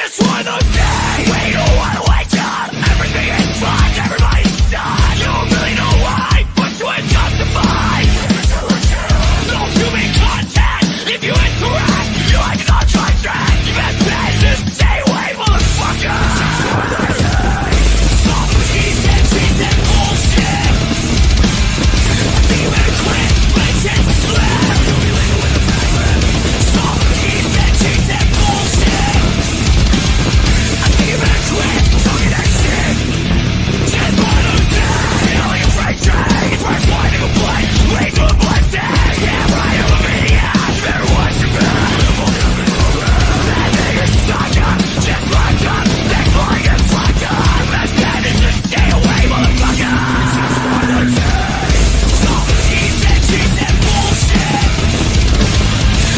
just wanna say we don't wanna wake up. Everything is fine, everybody's done. You don't really know why, but you ain't justified. No human contact. If you incorrect, you like an on-track track. You best bet just stay away, motherfucker. He said bullshit. I think you better quit, let it slip. He said bullshit. I think you better quit talking that shit. Just wanna die, only a freight train. First one to complain, wait for a blessing. Yeah, right, I'm a maniac. You better watch your back. That nigga stuck up, just locked up. Next line gets fucked up. Best bet is just stay away, motherfucker. Just wanna die. He said bullshit.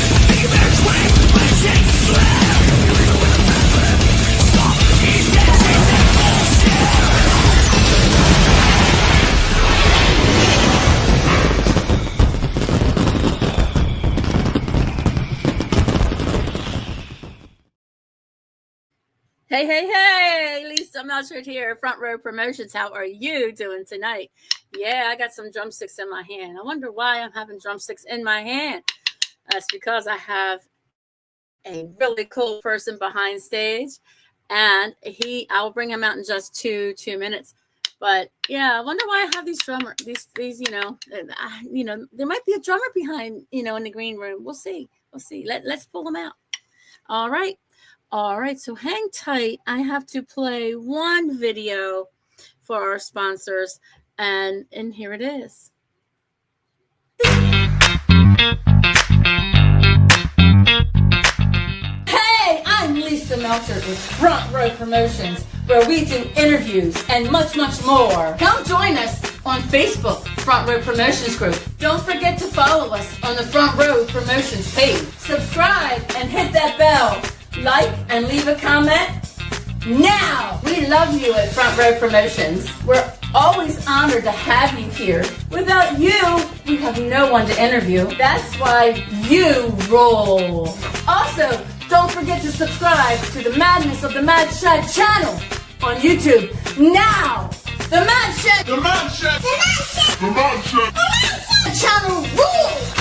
I think you better quit, let it slip. He said bullshit. Hey, hey, hey, Lisa MELCHERT here, Front Row Promotions. How are you doing tonight? Yeah, I got some drumsticks in my hand. I wonder why I'm having drumsticks in my hand. That's because I have a really cool person behind stage, and I'll bring him out in just two minutes. But yeah, I wonder why I have these these, there might be a drummer behind, in the green room. We'll see. Let's pull them out. All right, so hang tight. I have to play one video for our sponsors, and here it is. Hey, I'm Lisa MELCHERT with Front Row Promotions, where we do interviews and much, much more. Come join us on Facebook, Front Row Promotions Group. Don't forget to follow us on the Front Row Promotions page. Subscribe and hit that bell. Like and leave a comment now. We love you at Front Row Promotions. We're always honored to have you here. Without you, we have no one to interview. That's why you rule. Also, don't forget to subscribe to the Madness of the Mad Shad channel on YouTube now. The Mad Shad. The Mad Shad. The Mad Shad. The Mad Shad. The Mad Shad channel rules.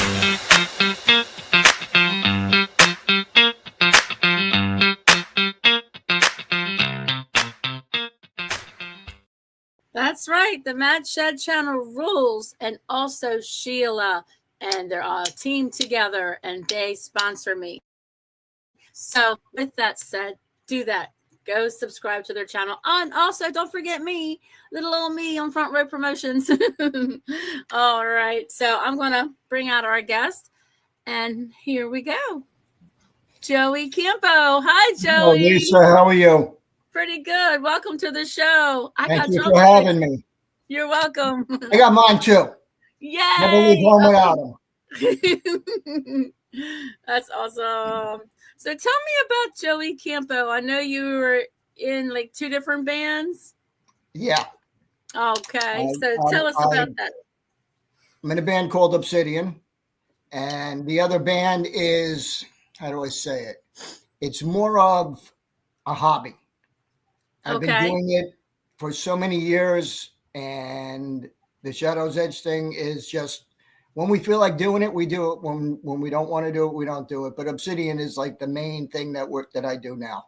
That's right. The Mad Shad channel rules, and also Sheila, and they're all teamed together, and they sponsor me. So with that said, do that. Go subscribe to their channel. And also, don't forget me, little old me on Front Row Promotions. All right. So I'm going to bring out our guest, and here we go. Joey Campo. Hi, Joey. Hello, Lisa. How are you? Pretty good. Welcome to the show. Thank you for having me. You're welcome. I got mine too. Yay! Never leave home without them. That's awesome. So tell me about Joey Campo. I know you were in like two different bands. Yeah. Okay. So tell us about that. I'm in a band called OBSIDIAN, and the other band is, how do I say it? It's more of a hobby. I've been doing it for so many years, and the Shadow's Edge thing is just when we feel like doing it, we do it. When we don't want to do it, we don't do it. But Obsidian is like the main thing that I do now.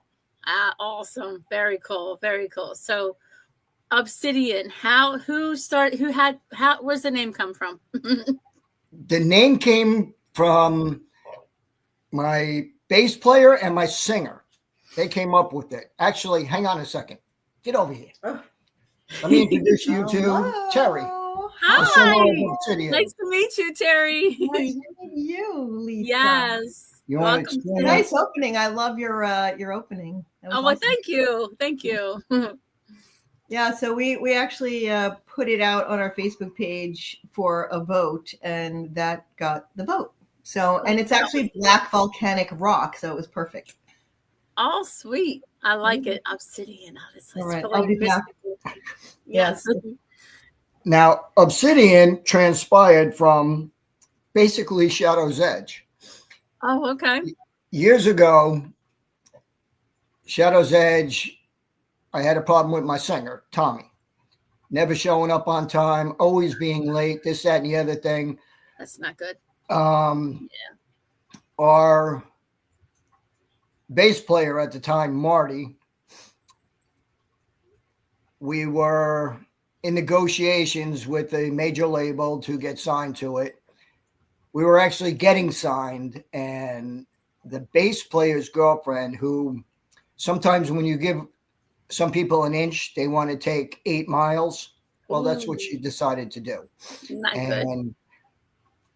Awesome. Very cool. Very cool. So Obsidian, where's the name come from? The name came from my bass player and my singer. They came up with it. Actually, hang on a second. Get over here. Let me introduce you to Terry. Hi. Nice to meet you, Terry. Nice to meet you, Lisa. Yes. You want to explain? Nice opening. I love your opening. Well, awesome. Thank you. Yeah, so we actually put it out on our Facebook page for a vote, and that got the vote. So, and it's actually black volcanic rock, so it was perfect. Oh, sweet. I like it. Obsidian. All right. I'll be back. Yes. Now, Obsidian transpired from basically Shadow's Edge. Oh, okay. Years ago, Shadow's Edge, I had a problem with my singer, Tommy. Never showing up on time, always being late, this, that, and the other thing. That's not good. Our bass player at the time, Marty, we were in negotiations with a major label to get signed to it. We were actually getting signed, and the bass player's girlfriend, who sometimes when you give some people an inch, they want to take 8 miles. Well, that's what she decided to do. Not good. And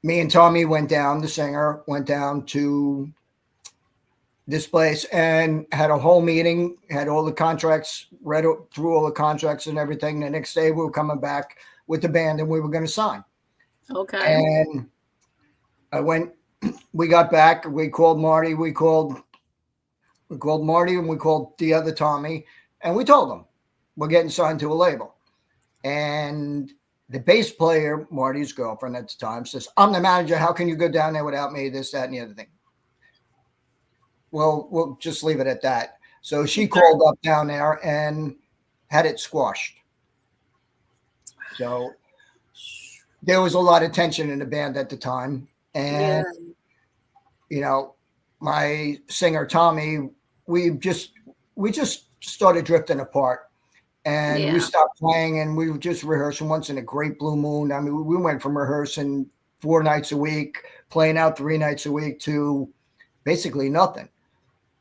me and Tommy went down, the singer went down to this place and had a whole meeting, had all the contracts, read through all the contracts and everything. The next day we were coming back with the band and we were going to sign. Okay. And we got back, we called Marty, we called Marty and we called the other Tommy and we told them we're getting signed to a label. And the bass player, Marty's girlfriend at the time, says, I'm the manager. How can you go down there without me? This, that, and the other thing. Well, we'll just leave it at that. So she called up down there and had it squashed. So there was a lot of tension in the band at the time. And, you know, my singer, Tommy, we just started drifting apart. And we stopped playing and we were just rehearsing once in a great blue moon. I mean, we went from rehearsing 4 nights a week, playing out 3 nights a week to basically nothing.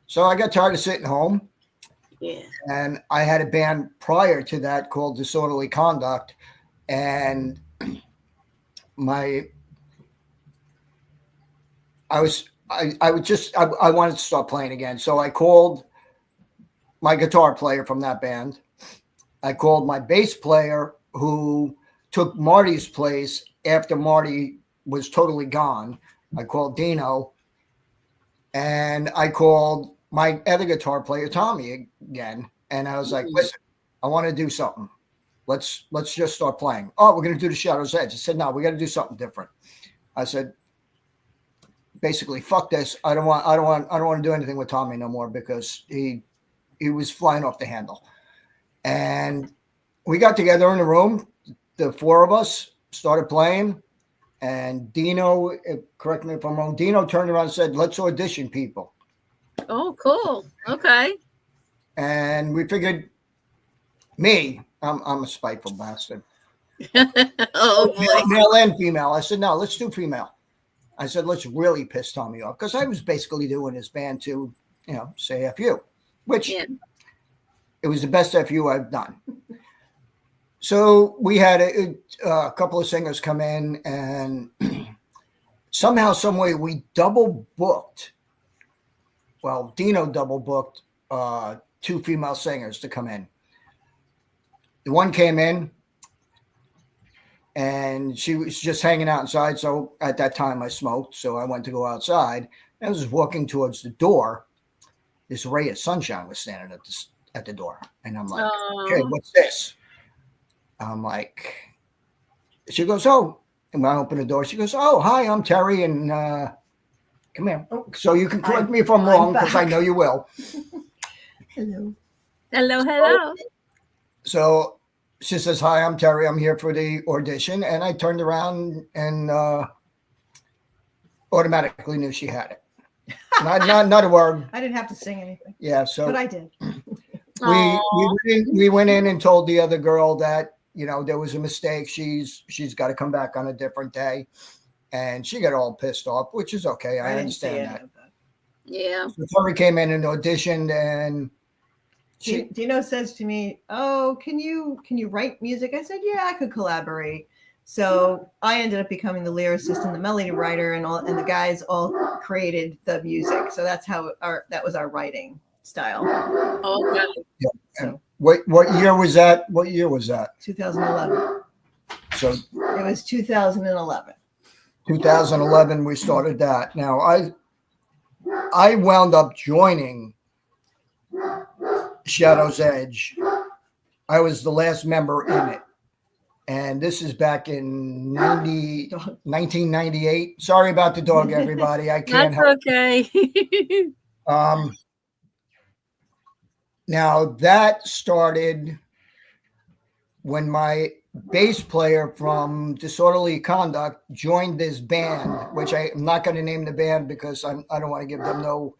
So I got tired of sitting home. Yeah. And I had a band prior to that called Disorderly Conduct. And I wanted to start playing again. So I called my guitar player from that band. I called my bass player who took Marty's place after Marty was totally gone. I called Dino, and I called my other guitar player, Tommy, again. And I was like, listen, I want to do something. Let's just start playing. Oh, we're going to do the Shadow's Edge. I said, no, we got to do something different. I said, basically, fuck this. I don't want to do anything with Tommy no more because he was flying off the handle. And we got together in the room, the 4 of us started playing, and Dino, correct me if I'm wrong, Dino turned around and said, let's audition people. Oh, cool. Okay. And we figured, I'm a spiteful bastard. Oh, boy. Male and female. I said, no, let's do female. I said, let's really piss Tommy off. Because I was basically doing his band to, say F you, which it was the best FU I've done. So we had a couple of singers come in, and somehow, some way, we double booked. Well, Dino double booked 2 female singers to come in. The one came in, and she was just hanging out inside. So at that time, I smoked, so I went to go outside. I was walking towards the door. This ray of sunshine was standing at the door, and I'm like, okay, what's this? I'm like, she goes, oh, and when I open the door, she goes, oh, hi, I'm Terry, and come here. Oh, so you can correct me if I'm wrong, because I know you will. Hello. So she says, hi, I'm Terry. I'm here for the audition. And I turned around and automatically knew she had it. Not a word. I didn't have to sing anything. Yeah, so but I did. We went in and told the other girl that there was a mistake. She's got to come back on a different day, and she got all pissed off, which is okay. I understand that. Yeah. So Terry came in and auditioned, and Dino says to me, "Oh, can you write music?" I said, "Yeah, I could collaborate." So I ended up becoming the lyricist and the melody writer, and the guys all created the music. So that's how that was our writing style. Okay. Yeah. So, what year was that? 2011. So it was 2011. 2011 we started that. Now I wound up joining Shadow's Edge. I was the last member in it. And this is back in 1998. Sorry about the dog, everybody. I can't help it. That's okay. Now that started when my bass player from Disorderly Conduct joined this band, which I'm not going to name the band because I don't want to give them no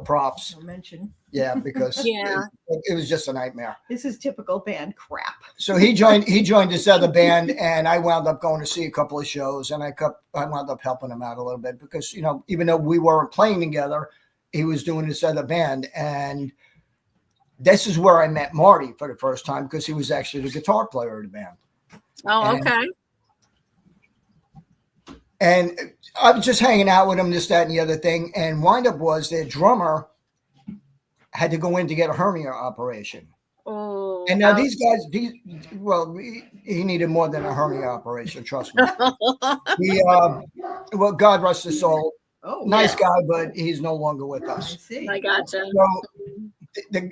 props. No mention. Yeah, because Yeah. it was just a nightmare. This is typical band crap. So he joined this other band, and I wound up going to see a couple of shows, and I wound up helping him out a little bit because, you know, even though we weren't playing together, he was doing this other band. And this is where I met Marty for the first time because he was actually the guitar player of the band. Oh, okay. And I was just hanging out with him, this, that, and the other thing. And wind up was their drummer had to go in to get a hernia operation. Oh. And now these guys, he needed more than a hernia operation, trust me. Well, God rest his soul. Oh, Nice guy, but he's no longer with I us. see. I gotcha. So the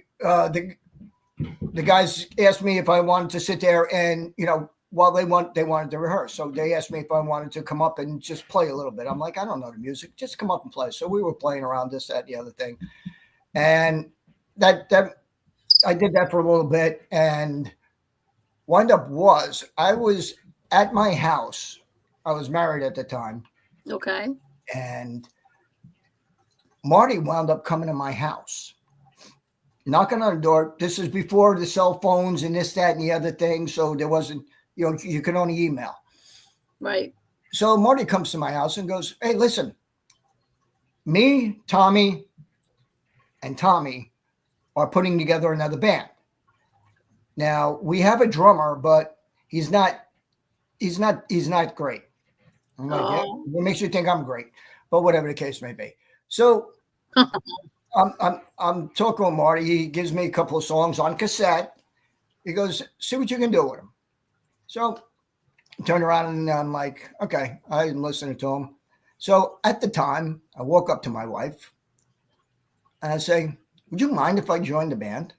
guys asked me if I wanted to sit there and, you know, while they wanted to rehearse. So they asked me if I wanted to come up and just play a little bit. I'm like, I don't know the music, just come up and play. So we were playing around this, that, and the other thing. And that I did that for a little bit, and wind up was I was at my house. I was married at the time. Okay. And Marty wound up coming to my house, knocking on the door. This is before the cell phones and this, that, and the other thing. So there wasn't, you know, you could only email. Right. So Marty comes to my house and goes, hey, listen, me, Tommy, and Tommy are putting together another band. Now we have a drummer, but he's not great. I'm like, yeah, what makes you think I'm great? But whatever the case may be. So I'm talking with Marty. He gives me a couple of songs on cassette. He goes, see what you can do with them. So I turn around and I'm like, okay, I'm listening to him. So at the time, I walk up to my wife and I say, would you mind if I joined the band?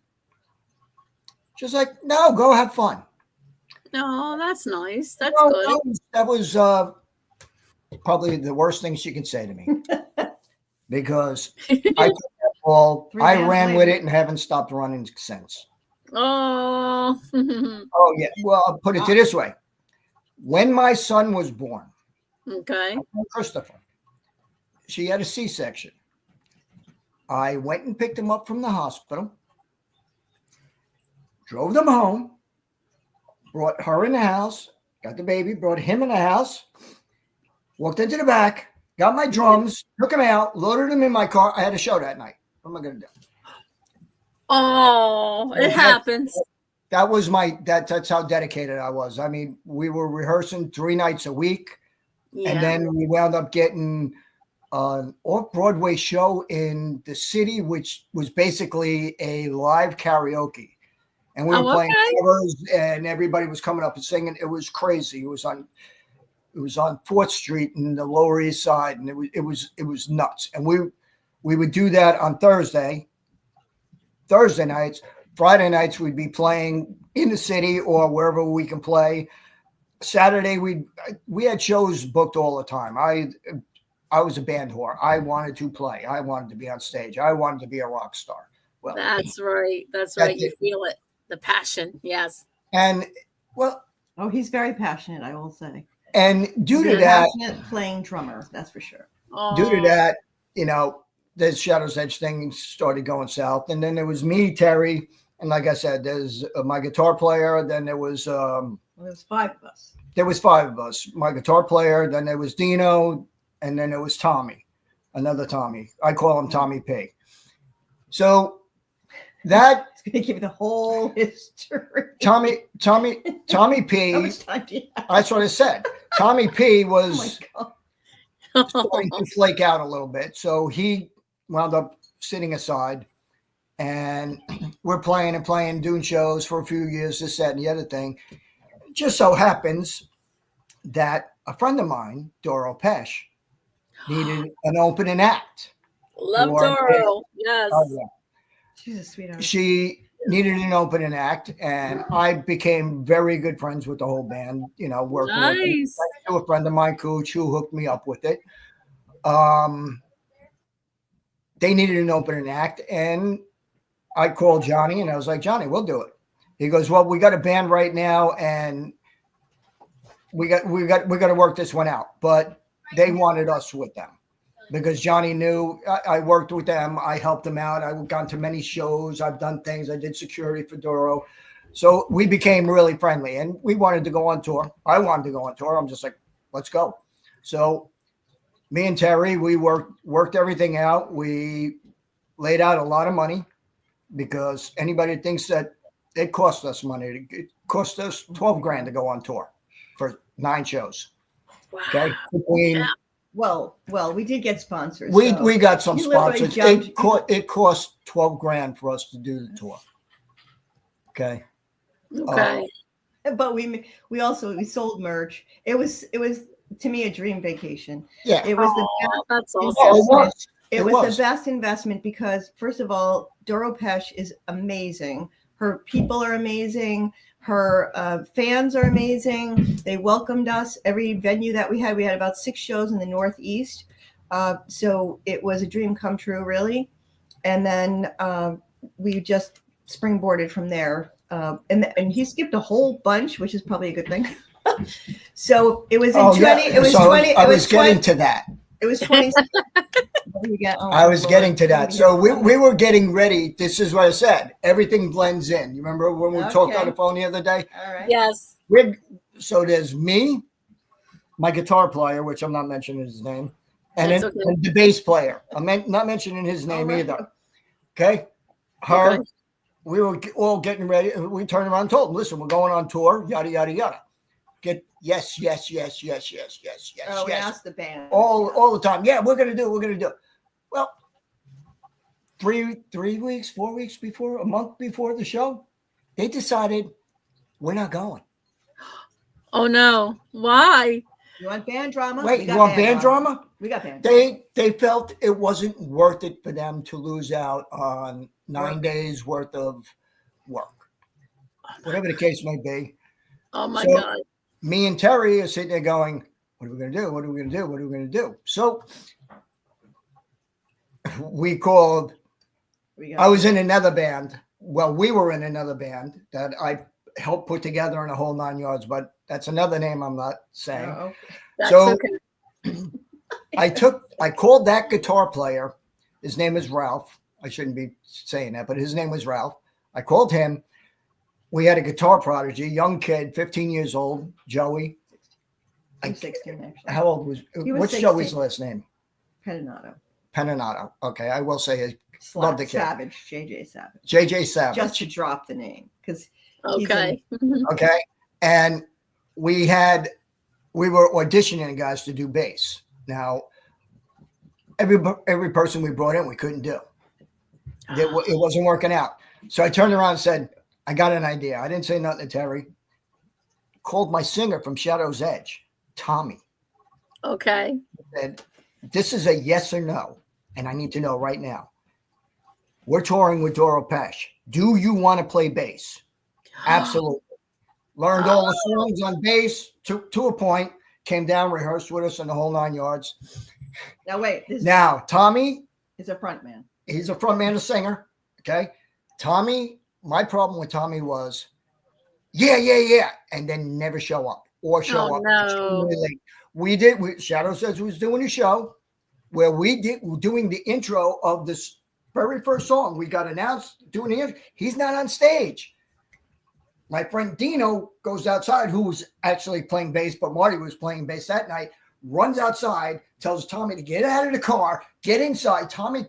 She's like, no, go have fun. Oh, that's nice. That's Well, good. that was probably the worst thing she could say to me because I took that ball, I ran with it and haven't stopped running since. Oh. Oh, yeah. Well, I'll put it this way. When my son was born, Okay. Christopher, she had a C-section. I went and picked him up from the hospital, drove them home, brought her in the house, got the baby, brought him in the house, walked into the back, got my drums, took him out, loaded him in my car. I had a show that night. What am I going to do? Oh, it happens. That was that's how dedicated I was. I mean, we were rehearsing 3 nights a week. Yeah. And then we wound up getting an off-Broadway show in the city, which was basically a live karaoke. And we were playing covers, and everybody was coming up and singing. It was crazy. It was on 4th Street in the Lower East Side, and it was nuts. And we would do that on Thursday nights. Friday nights we'd be playing in the city or wherever we can play. Saturday we had shows booked all the time. I was a band whore. I wanted to play. I wanted to be on stage. I wanted to be a rock star. Well, that's right. That's right. You feel it. The passion. Yes. And well, he's very passionate, I will say. And due to that, passionate playing drummer, that's for sure. Due to that, you know, the Shadow's Edge thing started going south, and then there was me, Terry, and like I said, there's my guitar player. Then there was there was 5 of us. There was 5 of us. My guitar player. Then there was Dino, and then there was Tommy, another Tommy. I call him Tommy P. So that it's going to give you the whole history. Tommy P. How much time do you have? That's what I said. Tommy P. was Oh my God. starting to flake out a little bit, so he wound up sitting aside. And we're playing and playing, doing shows for a few years, this, that, and the other thing. It just so happens that a friend of mine, Doro Pesh, needed an opening act. Love Doro. Yes. Oh, yeah. She's a sweetheart. She needed an opening act, and I became very good friends with the whole band, you know, working with them. To a friend of mine, Cooch, who hooked me up with it. they needed an opening act, and I called Johnny, and I was like, Johnny, we'll do it. He goes, well, we got a band right now, and we got to work this one out. But they wanted us with them because Johnny knew I worked with them. I helped them out. I've gone to many shows. I've done things. I did security for Doro. So we became really friendly, and we wanted to go on tour. I wanted to go on tour. I'm just like, let's go. So me and Terry, we worked everything out. We laid out a lot of money because anybody that thinks that it cost us money. It cost us $12,000 to go on tour for 9 shows. Wow. Okay. Between, Well, we did get sponsors. we so got some you literally sponsors. jumped- It cost $12,000 for us to do the tour. Okay. Okay. but we also sold merch. It was to me a dream vacation. Yeah. It was That's Oh, awesome. it was the best investment because first of all, Doro Pesh is amazing. Her people are amazing. Her fans are amazing. They welcomed us every venue that we had. We had about 6 shows in the Northeast. So it was a dream come true, really. And then we just springboarded from there. And he skipped a whole bunch, which is probably a good thing. So it was in 20. Yeah. It was So 20. I It was was getting 20. to that. It was 20. I was getting to that. So we were getting ready. This is what I said. Everything blends in. You remember when we talked on the phone the other day? All right. Yes. So there's me, my guitar player, which I'm not mentioning his name, and That's then okay. and the bass player. I'm not mentioning his name right. either. Okay. Her, Okay. we were all getting ready. We turned around and told him, listen, we're going on tour, yada, yada, yada. Yes. Oh, we asked the band. All the time. Yeah, we're going to do it. Well, 3 weeks, 4 weeks before, a month before the show, they decided we're not going. Oh no. Why? You want band drama? Wait, We you got want band drama? We got band. They felt it wasn't worth it for them to lose out on 9 days worth of work. Whatever the case may be. Oh my So, God. Me and Terry are sitting there going, what are we going to do? What are we going to do? What are we going to do? So we called. I was in another band. Well, we were in another band that I helped put together in a whole 9 yards, but that's another name I'm not saying. Oh, That's So okay. I called that guitar player. His name is Ralph. I shouldn't be saying that, but his name was Ralph. I called him. We had a guitar prodigy, young kid, 15 years old, Joey. I'm 16 actually. How old was? He was What's 16. Joey's last name? Pedinato. Peninato. Okay, I will say it. Love the kid. Savage. JJ Savage. JJ Savage. Just to drop the name because Okay. Okay, and we were auditioning guys to do bass. Now, every person we brought in, we couldn't do. It wasn't working out. So I turned around and said, I got an idea. I didn't say nothing to Terry. Called my singer from Shadow's Edge, Tommy. Okay. Said, this is a yes or no, and I need to know right now. We're touring with Doro Pesh. Do you want to play bass? Absolutely. Learned all the songs on bass to a point. Came down, rehearsed with us in the whole 9 yards. Now wait. Now, Tommy is a front man. He's a frontman, a singer. Okay. Tommy, my problem with Tommy was, yeah, and then never show up or show up. No. Really late. Shadow Says was doing a show where we're doing the intro of this very first song. We got announced doing the intro. He's not on stage. My friend Dino goes outside, who was actually playing bass, but Marty was playing bass that night, runs outside, tells Tommy to get out of the car, get inside. Tommy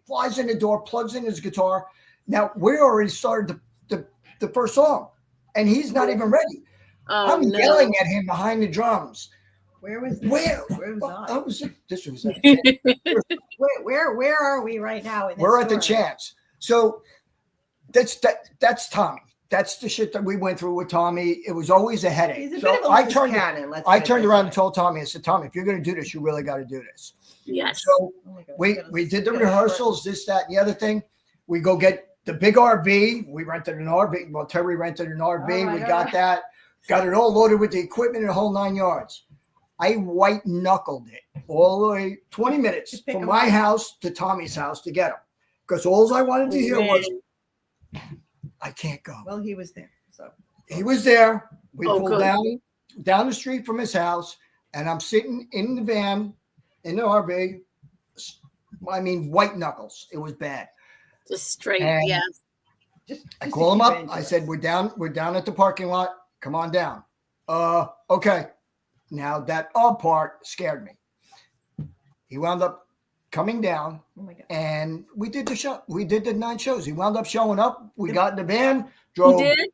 flies in the door, plugs in his guitar. Now, we already started the first song, and he's not even ready. Oh, I'm no. yelling at him behind the drums. Where was this? Where was I? This was at the Chance. Where are we right now? In this We're at the story? Chance. So that's Tommy. That's the shit that we went through with Tommy. It was always a headache. He's a So bit of a I loose turned cannon. I turned around and told Tommy, I said, Tommy, if you're going to do this, you really got to do this. Yes. So Oh my God, we did the gotta rehearsals, this, that, and the other thing. We go get the big RV. We rented an RV. Well, Terry rented an RV. Oh my we God. got that. Got it all loaded with the equipment and the whole 9 yards. I white knuckled it all the way 20 minutes Just pick from 'em my up. house to Tommy's house to get him. Because all I wanted to hear was, Man. I can't go. Well, he was there. So He was there. We Oh, pulled good. down the street from his house, and I'm sitting in the van in the RV. I mean, white knuckles. It was bad. Just straight. And Yeah. I to call him keep it up. into I it. said, we're down at the parking lot. Come on down. Okay. Now that part scared me. He wound up coming down, Oh my God. and we did the show. We did the 9 shows. He wound up showing up. We got in the van, You drove did?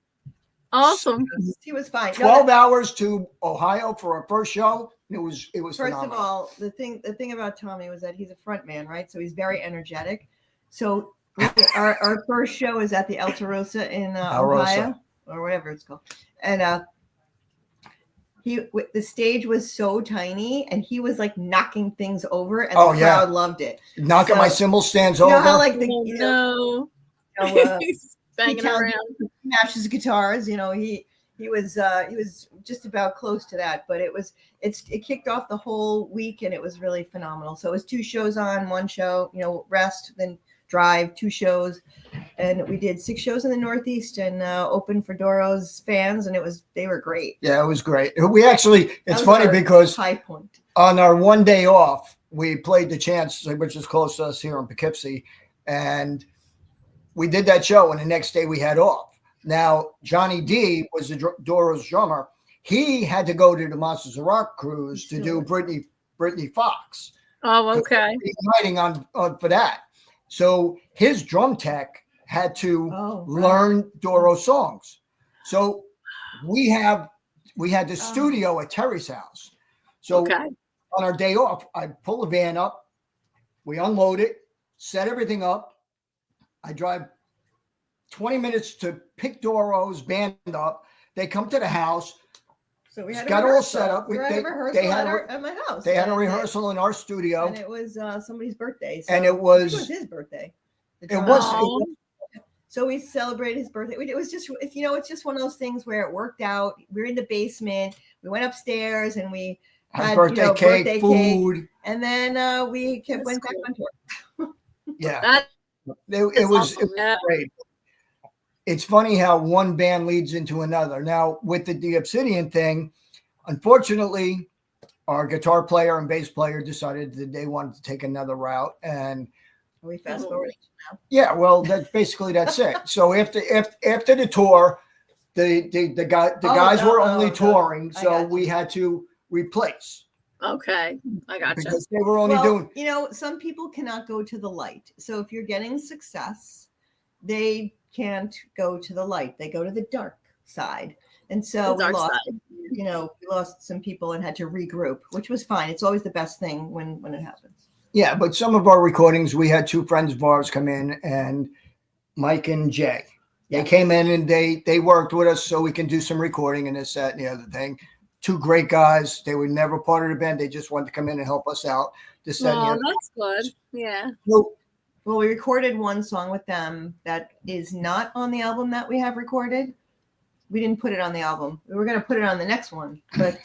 Awesome. He was fine. 12 hours to Ohio for our first show. It was First phenomenal. of all, the thing about Tommy was that he's a front man, right? So he's very energetic. So our first show is at the Alterosa in Alterosa. Ohio, or whatever it's called, and the stage was so tiny, and he was like knocking things over, and Oh, the yeah. crowd loved it. Knocking my cymbal stands You over. know how like Oh, no. He's Banging around. smashes guitars. He was just about close to that, but it kicked off the whole week, and it was really phenomenal. So it was 2 shows on, 1 show, rest, then drive, 2 shows, and we did 6 shows in the Northeast and opened for Doro's fans, and they were great. Yeah, it was great. We actually, That it's was funny our because high point. on our one day off, we played the Chance, which is close to us here in Poughkeepsie, and we did that show, and the next day we had off. Now, Johnny D was the Doro's drummer. He had to go to the Monsters of Rock cruise to do Brittany Fox. Oh, okay. Writing on for that. So his drum tech had to learn Doro's songs. So we had the studio at Terry's house. So on our day off, I pull the van up, we unload it, set everything up. I drive 20 minutes to pick Doro's band up. They come to the house. So we had got all set up. We had a rehearsal at my house. They had a rehearsal in our studio. And it was somebody's birthday. And it was his birthday. It was. So we celebrated his birthday. It was just, it's just one of those things where it worked out. We were in the basement. We went upstairs and we had birthday cake, food. And then we went back on tour. Yeah. It was great. It's funny how one band leads into another. Now, with the Obsidian thing, unfortunately, our guitar player and bass player decided that they wanted to take another route, and we fast forward now. Yeah, well, that's it. So after the tour, the guys were only touring, so we had to replace. Okay, I gotcha. Because they were only doing. Some people cannot go to the light. So if you're getting success, they can't go to the light. They go to the dark side. And so we lost some people and had to regroup, which was fine. It's always the best thing when it happens. Yeah, but some of our recordings, we had 2 friends of ours come in, and Mike and Jay. They came in and they worked with us so we can do some recording and this, that, and the other thing. 2 great guys. They were never part of the band. They just wanted to come in and help us out. This, that, and the other. That's good. Yeah. Well, we recorded one song with them that is not on the album that we have recorded. We didn't put it on the album. We were going to put it on the next one, but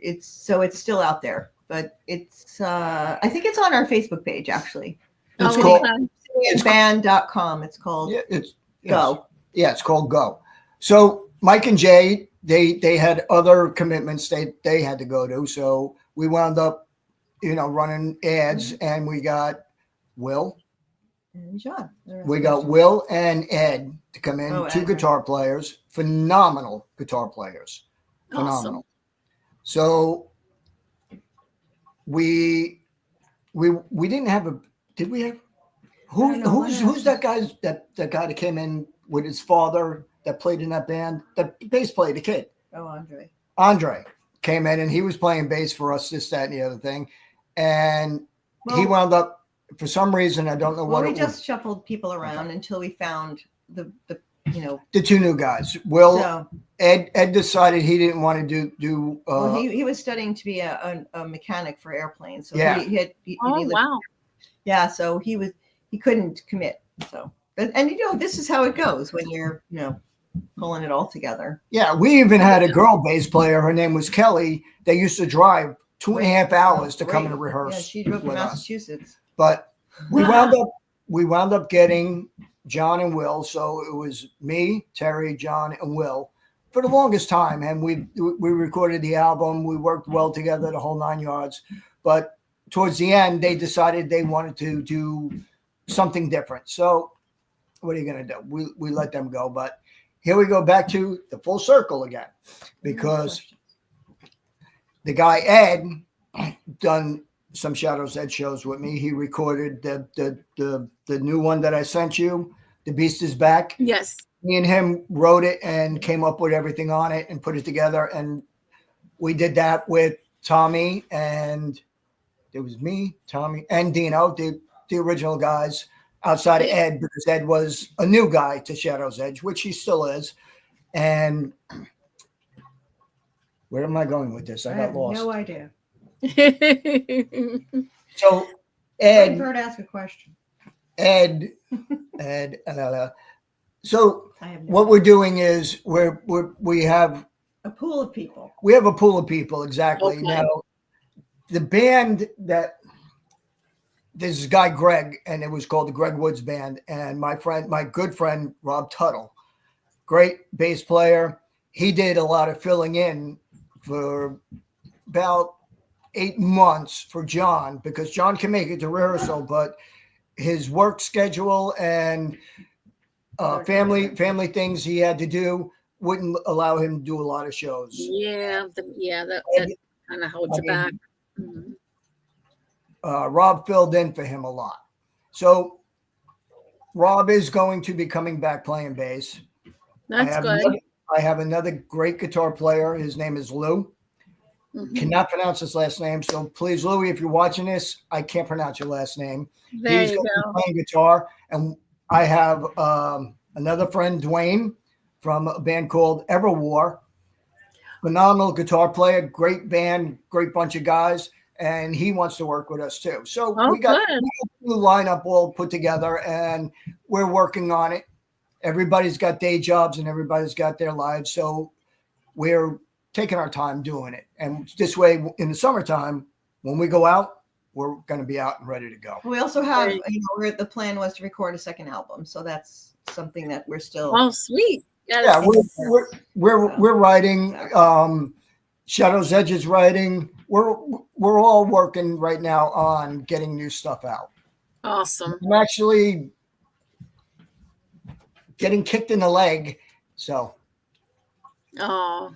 it's still out there. But it's I think it's on our Facebook page actually. It's called band.com. It's called Go. Yeah, it's called Go. So Mike and Jay, they had other commitments they had to go to. So we wound up, running ads, and we got Will. And John. We got Will and Ed to come in, 2 guitar players, phenomenal guitar players. Phenomenal. Awesome. So we didn't have did we have who's that guy that guy that came in with his father that played in that band, the bass player, the kid? Andre came in and he was playing bass for us, this, that, and the other thing. And he wound up, for some reason, I don't know what we just shuffled people around until we found the 2 new guys. Ed decided he didn't want to do he was studying to be a mechanic for airplanes. So so he couldn't commit. So and this is how it goes when you're pulling it all together. Yeah, we even had a girl bass player. Her name was Kelly. They used to drive 2.5 hours to come and rehearse. Yeah, she drove to with us. Massachusetts. But we wound up getting John and Will. So it was me, Terry, John, and Will for the longest time. And we recorded the album. We worked well together, the whole 9 yards. But towards the end, they decided they wanted to do something different. So what are you going to do? We let them go. But here we go back to the full circle again, because the guy Ed done some Shadow's Edge shows with me. He recorded the new one that I sent you, The Beast Is Back. Yes. Me and him wrote it and came up with everything on it and put it together. And we did that with Tommy, and it was me, Tommy, and Dino, the original guys, outside of Ed, because Ed was a new guy to Shadow's Edge, which he still is. And where am I going with this? I got have lost. no idea. So Ed, for her to ask a question. Ed. So what we're doing is we have a pool of people. We have a pool of people, exactly. Okay. Now, the band that this is guy Greg, and it was called the Greg Woods Band, and my good friend Rob Tuttle, great bass player. He did a lot of filling in for about 8 months for John, because John can make it to rehearsal, but his work schedule and family things he had to do wouldn't allow him to do a lot of shows. Yeah, that kind of holds you back. Mhm. Rob filled in for him a lot. So Rob is going to be coming back playing bass. That's good. I have another great guitar player. His name is Lou. Mhm. Cannot pronounce his last name. So please, Louie, if you're watching this, I can't pronounce your last name. There He's you going to go. be playing guitar. And I have another friend, Dwayne, from a band called Everwar. Phenomenal guitar player, great band, great bunch of guys. And he wants to work with us too. So we got the lineup all put together, and we're working on it. Everybody's got day jobs and everybody's got their lives. So we're taking our time doing it. And this way, in the summertime, when we go out, we're going to be out and ready to go. We also have, the plan was to record a second album. So that's something that we're still. Oh, sweet. Yeah, we're writing. Shadow's Edge is writing. We're all working right now on getting new stuff out. Awesome. I'm actually getting kicked in the leg. So. Oh.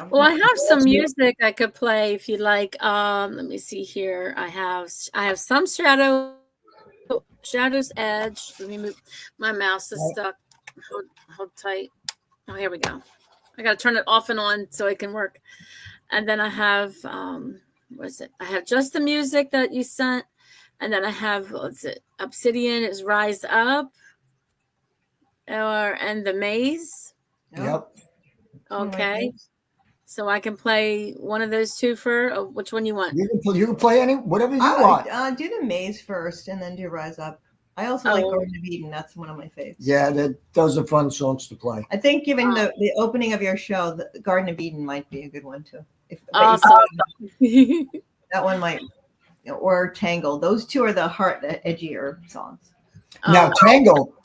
Well, I have some music I could play if you like. Let me see here. I have some Shadow's Edge. Let me move. My mouse is stuck. Hold tight. Oh, here we go. I got to turn it off and on so it can work. And then I have what is it? I have just the music that you sent, and then I have Obsidian is Rise Up, and the Maze. Yep. Okay. So I can play one of those two which one you want? You can play whatever you want. Do the Maze first and then do Rise Up. I also like Garden of Eden. That's one of my favorites. Yeah, those are fun songs to play. I think given the opening of your show, the Garden of Eden might be a good one too. Awesome. That one might, or Tangled. Those two are the edgier songs. Now Tangled,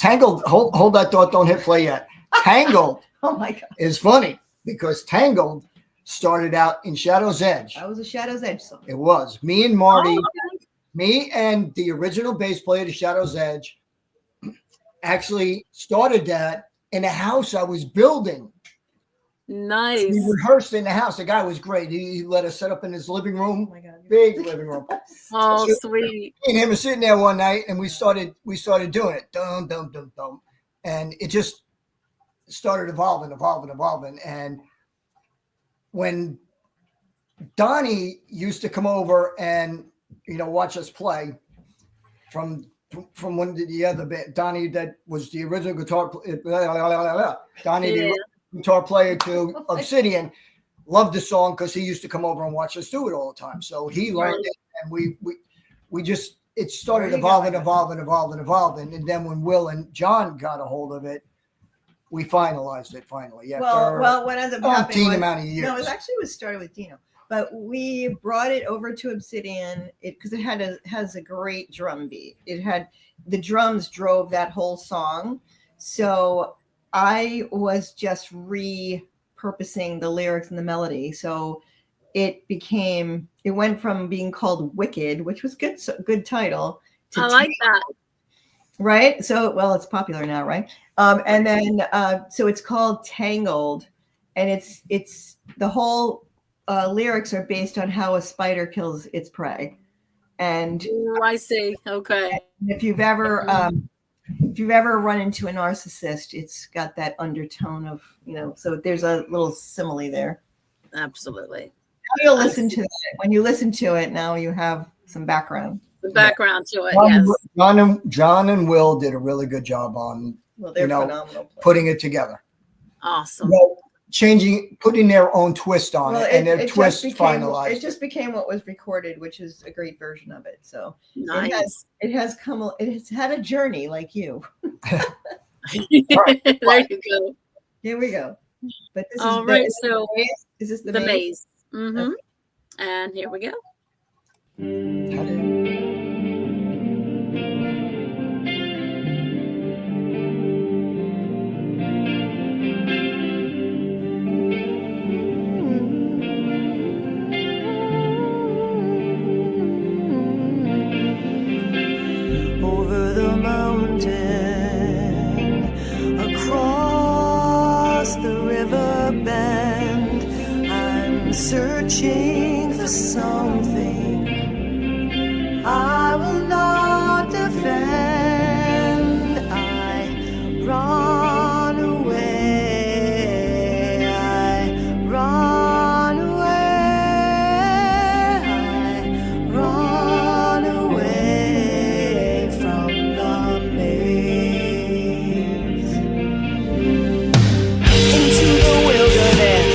hold that thought, don't hit play yet. Tangled oh my God. is funny because Tangled started out in Shadow's Edge. That was a Shadow's Edge song. It was. Me and Marty, me and the original bass player to Shadow's Edge actually started that in a house I was building. Nice. We rehearsed in the house. The guy was great. He let us set up in his living room. Oh my God. Big living room. Oh, So sweet. me and him were sitting there one night, and we started doing it. Dum, dum, dum, dum. And it just started evolving. And when Donnie used to come over and, watch us play from one of the other band, Donnie, that was the original guitar Donnie, the guitar player to Obsidian, loved the song because he used to come over and watch us do it all the time. So he learned it, and we just it started evolving. And then when Will and John got a hold of it, we finalized it finally. Well, what ended up happening was, amount of years. no, it was started with Dino, but we brought it over to Obsidian because it has a great drum beat. It had the drums drove that whole song, so I was just repurposing the lyrics and the melody. So it went from being called Wicked, which was good title. I like that. Right. So, well, it's popular now, right? And then, so it's called Tangled, and it's the whole lyrics are based on how a spider kills its prey. And I see. Okay. If you've ever run into a narcissist, it's got that undertone of, so there's a little simile there. Absolutely. Now you'll listen to that. When you listen to it, now you have some background. The background to it, yes. John and Will did a really good job on, they're phenomenal putting it together. Awesome. Putting their own twist on it, and their twist finalized. It just became what was recorded, which is a great version of it. So nice. It has had a journey like you. There you go. Here we go. But this all right. So is this the maze? Mm-hmm. Okay. And here we go. Over the mountain, across the river bend, I'm searching for something I will not defend. I run away, I run away, I run away from the maze into the wilderness.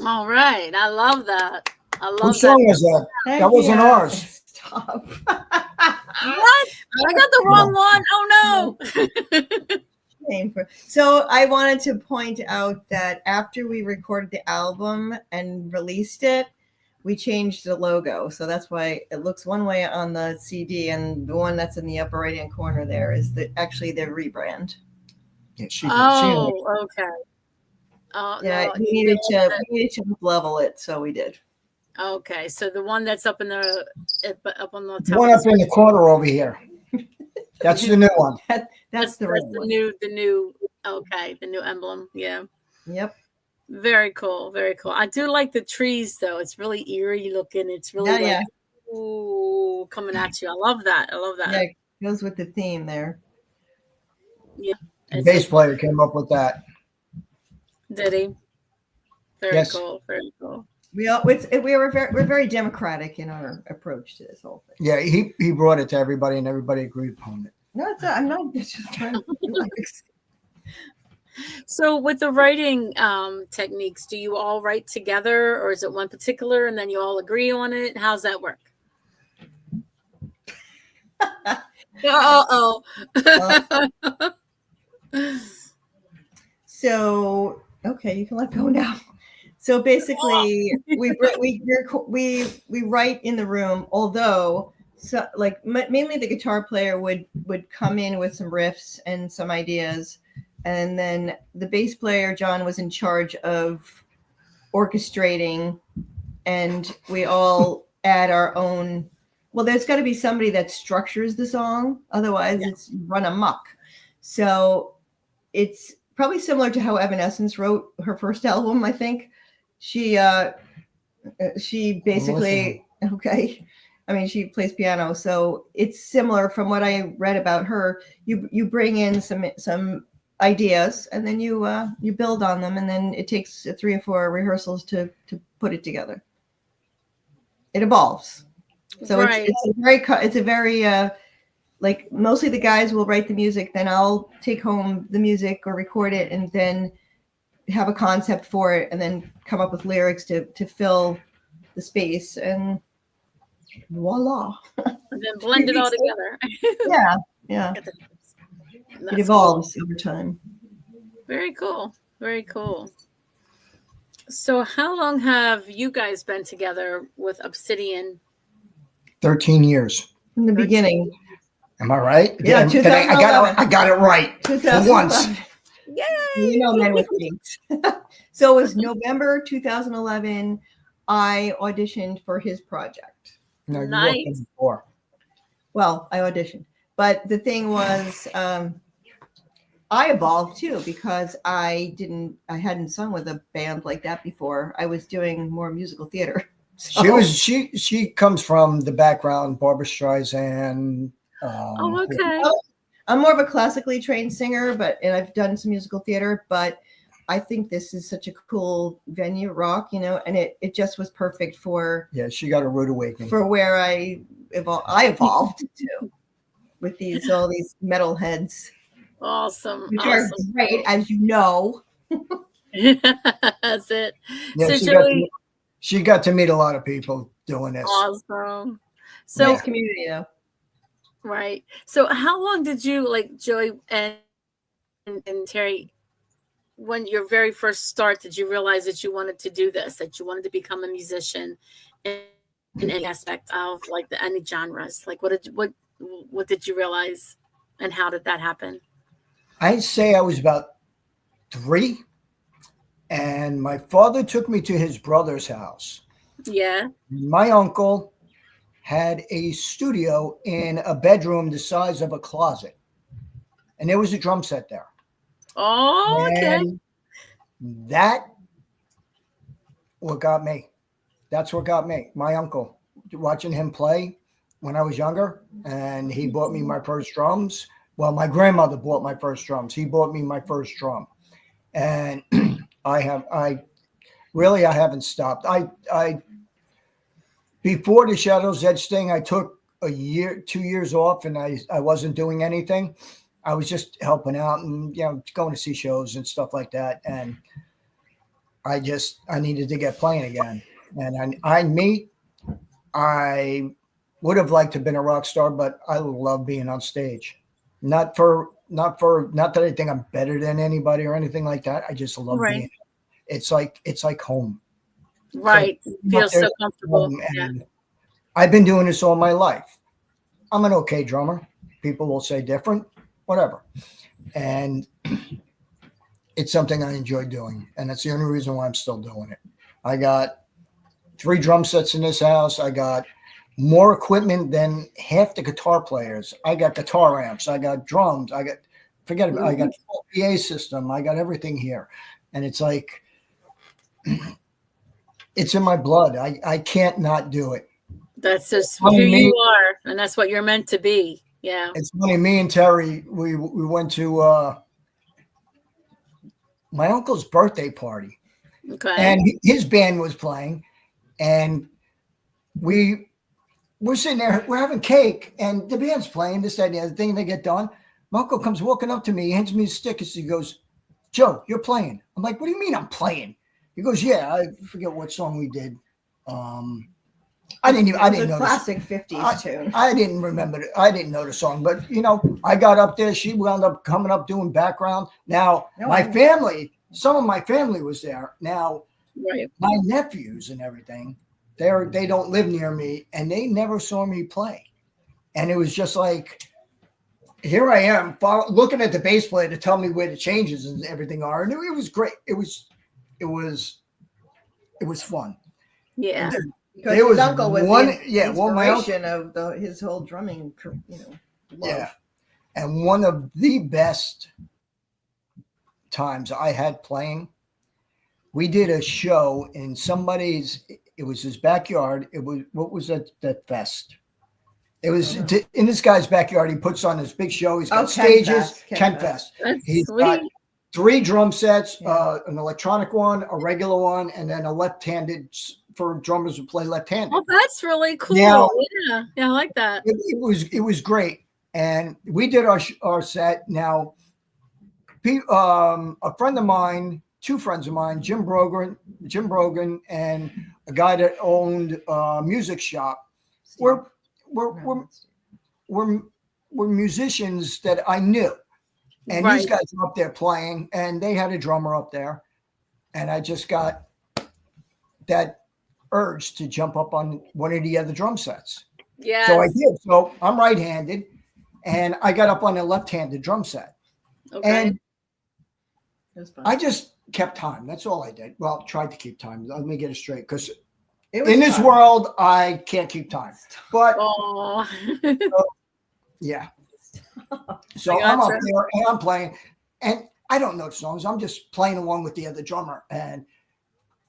All right. I love that. I love Whose song was that? That wasn't ours. Stop. What? I got the wrong one. Oh no. So I wanted to point out that after we recorded the album and released it, we changed the logo. So that's why it looks one way on the CD, and the one that's in the upper right hand corner there is actually the rebrand. Yeah, Oh, okay. Yeah, no, we needed to level it, so we did. Okay, so the one that's up on the top. One up in the corner over here. That's the new one. That's the right one. The new. Okay, the new emblem. Yeah. Yep. Very cool. Very cool. I do like the trees, though. It's really eerie looking. It's really ooh, coming at you. I love that. Yeah, it goes with the theme there. Yeah. The bass player came up with that. Did he? Very cool. Very cool. We're very democratic in our approach to this whole thing. Yeah, he brought it to everybody, and everybody agreed upon it. No, I'm not. It's just trying to So with the writing techniques, do you all write together, or is it one particular and then you all agree on it? How's that work? So okay, you can let go now. So basically, we write in the room. Although, so like mainly the guitar player would come in with some riffs and some ideas, and then the bass player John was in charge of orchestrating, and we all add our own. Well, there's got to be somebody that structures the song, otherwise it's run amok. So it's probably similar to how Evanescence wrote her first album, I think. She basically I mean, she plays piano, so it's similar from what I read about her. You bring in some ideas, and then you build on them, and then it takes 3 or 4 rehearsals to put it together. It evolves. So it's a very like mostly the guys will write the music, then I'll take home the music or record it, and then have a concept for it, and then come up with lyrics to fill the space, and voila. And then blend it all together. Yeah. It evolves over time. Very cool. Very cool. So how long have you guys been together with Obsidian? 13 years. From the beginning. Am I right? Yeah, I got it right for once. Yay! You know, men with things. So it was November 2011. I auditioned for his project. No, you Nice. worked before. Well, I auditioned, but the thing was, I evolved too, because I hadn't sung with a band like that before. I was doing more musical theater. So. She comes from the background, Barbra Streisand. Okay. I'm more of a classically trained singer, and I've done some musical theater, but I think this is such a cool venue, rock, and it just was perfect for. Yeah, she got a rude awakening. For where I evolved too, with all these metal heads. Awesome. Which are great, as you know. That's it. Yeah, So she got to meet a lot of people doing this. Awesome. So nice community, though. Right. So how long did you, like Joey and Terry, when your very first start, did you realize that you wanted to do this, that you wanted to become a musician in any aspect of like any genres? Like what did you realize, and how did that happen? I'd say I was about 3, and my father took me to his brother's house. Yeah. My uncle had a studio in a bedroom the size of a closet, and there was a drum set there. Oh, okay. And that's what got me. My uncle, watching him play when I was younger, and he bought me my first drums. Well, my grandmother bought my first drums. He bought me my first drum, and I haven't stopped. Before the Shadow's Edge thing, I took 2 years off, and I wasn't doing anything. I was just helping out and going to see shows and stuff like that. And I needed to get playing again. And I would have liked to have been a rock star, but I love being on stage. Not that I think I'm better than anybody or anything like that. I just love being. It's like home. Right. So, Feels so comfortable. Yeah. I've been doing this all my life. I'm an okay drummer. People will say different, whatever. And it's something I enjoy doing. And that's the only reason why I'm still doing it. I got 3 drum sets in this house. I got more equipment than half the guitar players. I got guitar amps. I got drums. I got PA system. I got everything here. And it's like, it's in my blood. I can't not do it. That's just who you are. And that's what you're meant to be. Yeah. It's funny. Me and Terry, we went to my uncle's birthday party. Okay. And his band was playing. And we're sitting there, we're having cake, and the band's playing this, that, and the other thing. They get done. My uncle comes walking up to me, he hands me his stick, and he goes, "Joe, you're playing." I'm like, "What do you mean I'm playing?" He goes, "Yeah, I forget what song we did." I didn't know. Classic 50s tune. I didn't remember it. I didn't know the song, but I got up there. She wound up coming up doing background. Now, some of my family was there. Now, my nephews and everything, they don't live near me, and they never saw me play. And it was just like, here I am looking at the bass player to tell me where the changes and everything are. And it was great. It was fun. Yeah. Because his uncle was the inspiration of his whole drumming, love. Yeah. And one of the best times I had playing, we did a show in it was his backyard. It was, what was that fest? It was in this guy's backyard. He puts on this big show. He's got stages, Kent Fest. He's got 3 drum sets, an electronic one, a regular one, and then a left-handed for drummers who play left-handed. Oh, that's really cool. Now, yeah, I like that. It was great. And we did our set. Now, a friend of mine, 2 friends of mine, Jim Brogan, and a guy that owned a music shop, were musicians that I knew. And these guys were up there playing, and they had a drummer up there. And I just got that urge to jump up on one of the other drum sets. Yeah. So I did. So I'm right-handed, and I got up on a left-handed drum set. Okay. And I just kept time. That's all I did. Well, tried to keep time. Let me get it straight, because in this world, I can't keep time. But yeah. So I'm up there and I'm playing, and I don't know the songs. I'm just playing along with the other drummer. And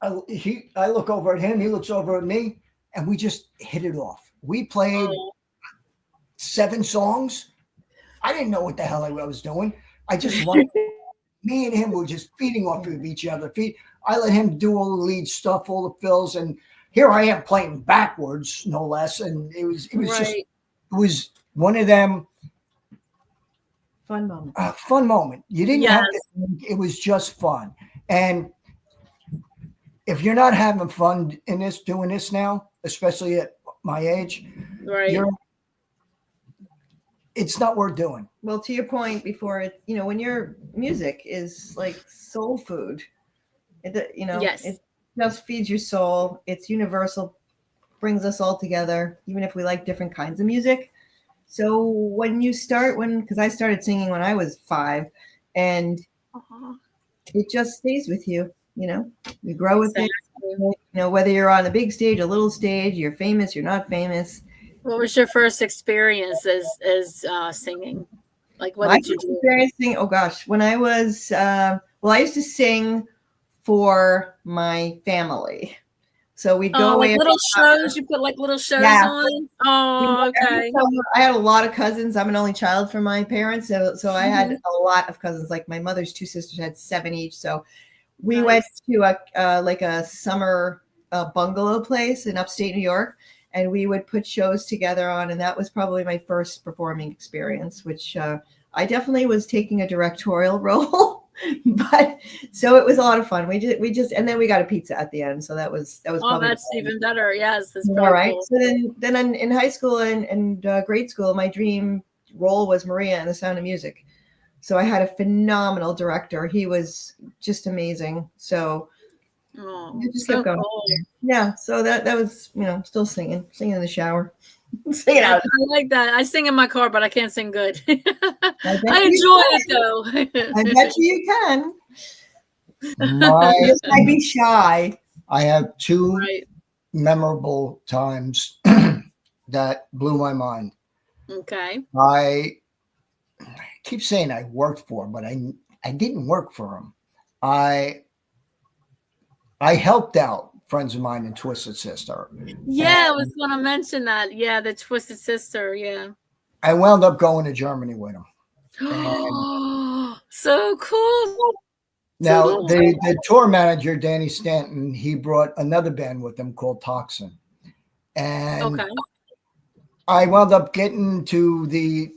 I look over at him, he looks over at me, and we just hit it off. We played 7 songs. I didn't know what the hell I was doing. I just loved it. Me and him were just feeding off of each other. I let him do all the lead stuff, all the fills, and here I am playing backwards, no less. And it was one of them fun moments. Fun moment. You didn't have to think, it was just fun. And if you're not having fun doing this now, especially at my age, it's not worth doing. Well, to your point before, when your music is like soul food, it just feeds your soul. It's universal, brings us all together, even if we like different kinds of music. So when you start, because I started singing when I was 5, and it just stays with you, you grow with it, whether you're on a big stage, a little stage, you're famous, you're not famous. What was your first experience as singing? Like, what did you do? Experiencing, oh gosh, when I was, I used to sing for my family. So we'd go away. Little shows. You put like little shows on. Oh, okay. I had a lot of cousins. I'm an only child from my parents, so I had a lot of cousins. Like my mother's 2 sisters had 7 each. So we went to a summer bungalow place in upstate New York, and we would put shows together on. And that was probably my first performing experience, which I definitely was taking a directorial role. But so it was a lot of fun. We just and then we got a pizza at the end. So that was Oh, probably that's even better. Yes, that's all pretty right. cool. So then in high school and grade school, my dream role was Maria in The Sound of Music. So I had a phenomenal director. He was just amazing. So Oh, it just so kept going. cool. Yeah. So that was, still singing in the shower, singing I out. like that. I sing in my car, but I can't sing good. bet I you enjoy can. it I though. bet you can. My, You just might be shy. I have two Right. memorable times that blew my mind. Okay. I keep saying I worked for him, but I didn't work for him. I helped out friends of mine in Twisted Sister. Yeah, I was going to mention that. Yeah, the Twisted Sister. Yeah. I wound up going to Germany with him. So cool. Now, So cool. the tour manager, Danny Stanton, he brought another band with him called Toxin. And Okay. I wound up getting to the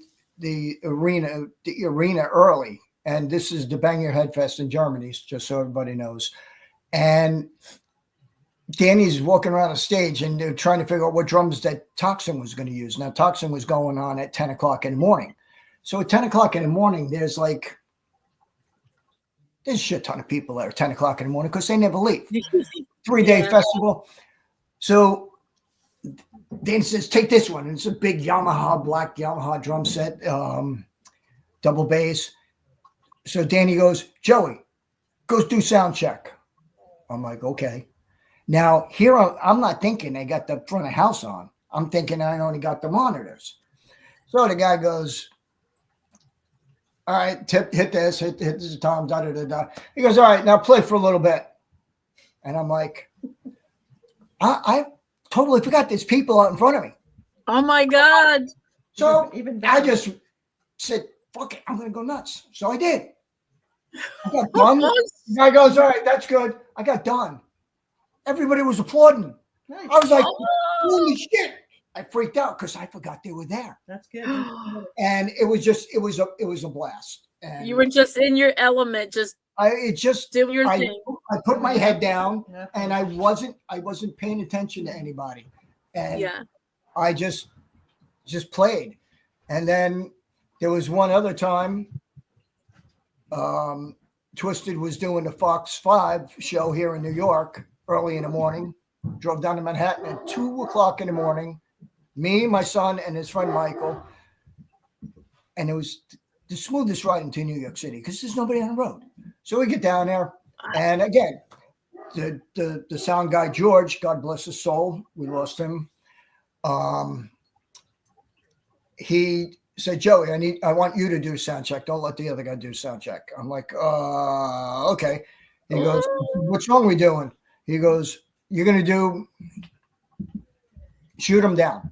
arena early. And this is the Bang Your Head Fest in Germany, just so everybody knows. And Danny's walking around the stage and they're trying to figure out what drums that Toxin was going to use. Now, Toxin was going on at 10 o'clock in the morning. So at 10 o'clock in the morning, there's a shit ton of people there at 10 o'clock in the morning because they never leave. 3-day festival. So Danny says, take this one. And it's a big black Yamaha drum set, double bass. So Danny goes, Joey, go do sound check. I'm like, okay. Now, here I'm not thinking they got the front of house on. I'm thinking I only got the monitors. So the guy goes, all right, hit this, hit this tom, da da da da. He goes, all right, now play for a little bit. And I'm like, I totally forgot there's people out in front of me. Oh my God. So Even I just said, fuck it, I'm going to go nuts. So I did. I got done. The guy goes, all right, that's good. I got done. Everybody was applauding. Nice. I was like, holy shit. I freaked out because I forgot they were there. That's good. And it was a blast. And You were just in your element, just doing your thing. I put my head down and I wasn't paying attention to anybody. And Yeah. I just played. And then there was one other time Twisted was doing the Fox 5 show here in New York early in the morning. Drove down to Manhattan at 2 o'clock in the morning. Me, my son, and his friend Michael. And it was the smoothest ride into New York City because there's nobody on the road. So we get down there. And again, the sound guy, George, God bless his soul. We lost him. He said, Joey, I want you to do sound check. Don't let the other guy do sound check. I'm like, okay. He goes, what song are we doing? He goes, you're going to do Shoot 'Em Down.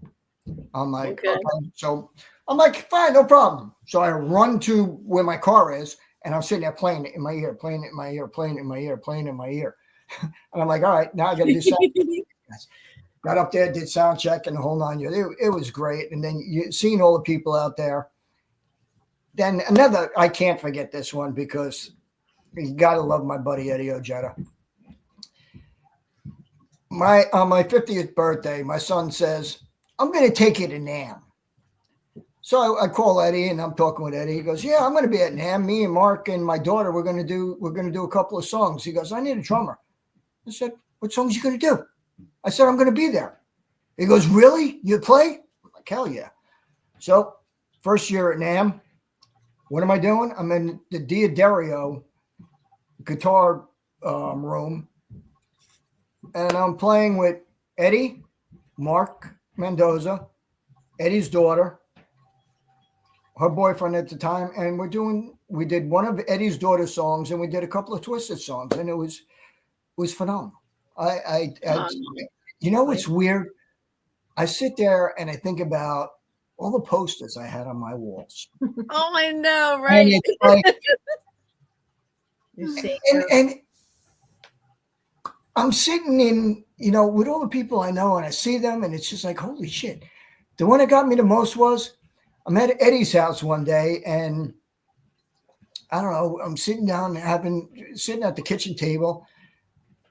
I'm like, okay. So I'm like, fine, no problem. So I run to where my car is and I'm sitting there playing it in my ear, playing it in my ear, playing it in my ear, playing it in my ear. And I'm like, all right, now I got to do sound check. Got up there, did sound check and the whole 9 years. It was great. And then you seeing all the people out there. Then I can't forget this one because you got to love my buddy Eddie Ojeda. On my 50th birthday, my son says, I'm going to take you to NAMM. So I call Eddie and I'm talking with Eddie. He goes, yeah, I'm going to be at NAMM. Me and Mark and my daughter, we're going to do a couple of songs. He goes, I need a drummer. I said, what songs you going to do? I said, I'm going to be there. He goes, really? You play? I'm like, hell yeah. So first year at NAMM, what am I doing? I'm in the Diodario guitar room. And I'm playing with Eddie, Mark Mendoza, Eddie's daughter, her boyfriend at the time. And we did one of Eddie's daughter's songs and we did a couple of Twisted songs. And it was phenomenal. You know what's weird? I sit there and I think about all the posters I had on my walls. Oh, I know, right? And it's like, and I'm sitting in, with all the people I know and I see them and it's just like, holy shit. The one that got me the most was I'm at Eddie's house one day and I don't know, I'm sitting at the kitchen table,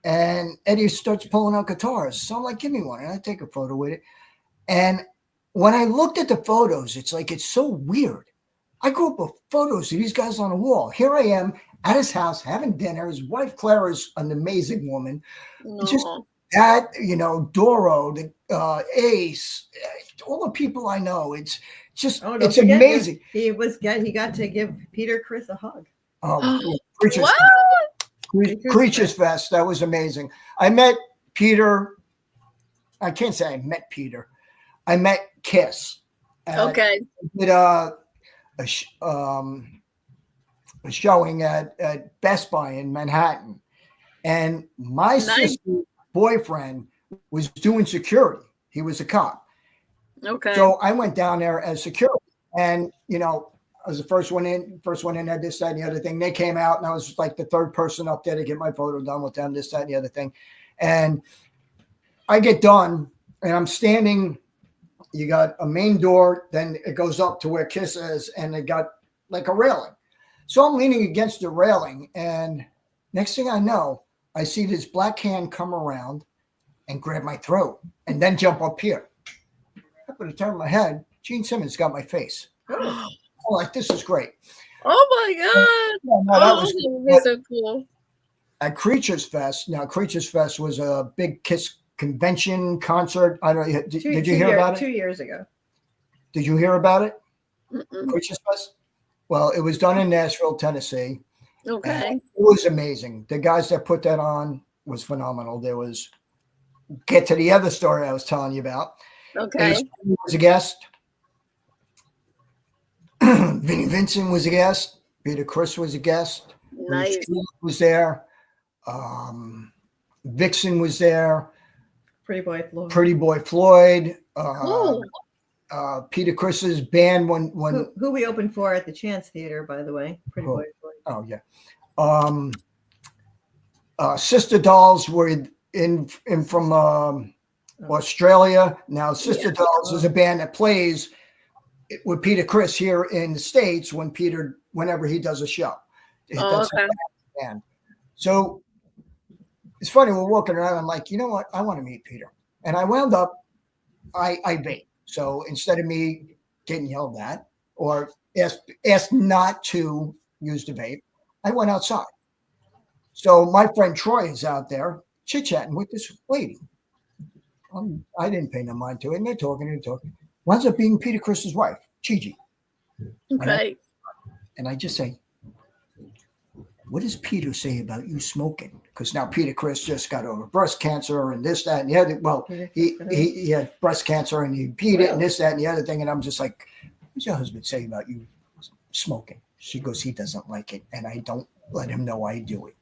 and Eddie starts pulling out guitars. So I'm like, give me one. And I take a photo with it. And when I looked at the photos, it's so weird. I grew up with photos of these guys on the wall. Here I am at his house having dinner. His wife, Claire, is an amazing woman. Just that, Doro, the Ace, all the people I know. It's just, it's amazing. He got to give Peter Chris a hug. Oh, Creatures Fest. That was amazing. I met Peter. I can't say I met Peter. I met Kiss. Okay. Did a showing at Best Buy in Manhattan, and my sister's boyfriend was doing security. He was a cop. Okay. So I went down there as security, and I was the first one in, had this, that, and the other thing. They came out, and I was like the third person up there to get my photo done with them, this, that, and the other thing. And I get done, and I'm standing. You got a main door, then it goes up to where Kiss is, and it got like a railing. So I'm leaning against the railing, and next thing I know, I see this black hand come around and grab my throat, and then jump up here. I put a turn my head. Gene Simmons got my face. I'm like, this is great. Oh my God! That was so cool. At Creatures Fest. Now, Creatures Fest was a big Kiss convention concert. I don't know. Did you hear about it? 2 years ago. Did you hear about it? Mm-mm. Creatures Fest? Well, it was done in Nashville, Tennessee. Okay. It was amazing. The guys that put that on was phenomenal. Get to the other story I was telling you about. Okay. Ace was a guest. Vinnie Vincent was a guest. Peter Criss was a guest. Nice. Bruce was there. Vixen was there. Pretty Boy Floyd. Cool. Peter Criss's band when who we opened for at the Chance Theater, by the way. Pretty Boy Floyd. Oh yeah. Sister Dolls were in from Australia. Now Sister Dolls is a band that plays with Peter Criss here in the States whenever he does a show. That's Okay. a band. So it's funny, we're walking around. I'm like, you know what? I want to meet Peter. And I wound up, I vape. So instead of me getting yelled at or asked not to use the vape, I went outside. So my friend Troy is out there chit-chatting with this lady. I didn't pay no mind to it. And they're talking. Winds up being Peter Criss's wife, Gigi. Okay. And I just say, what does Peter say about you smoking? Because now Peter Criss just got over breast cancer and this, that, and the other. Well, he had breast cancer and he beat it and this, that, and the other thing. And I'm just like, what does your husband say about you smoking? She goes, he doesn't like it. And I don't let him know I do it.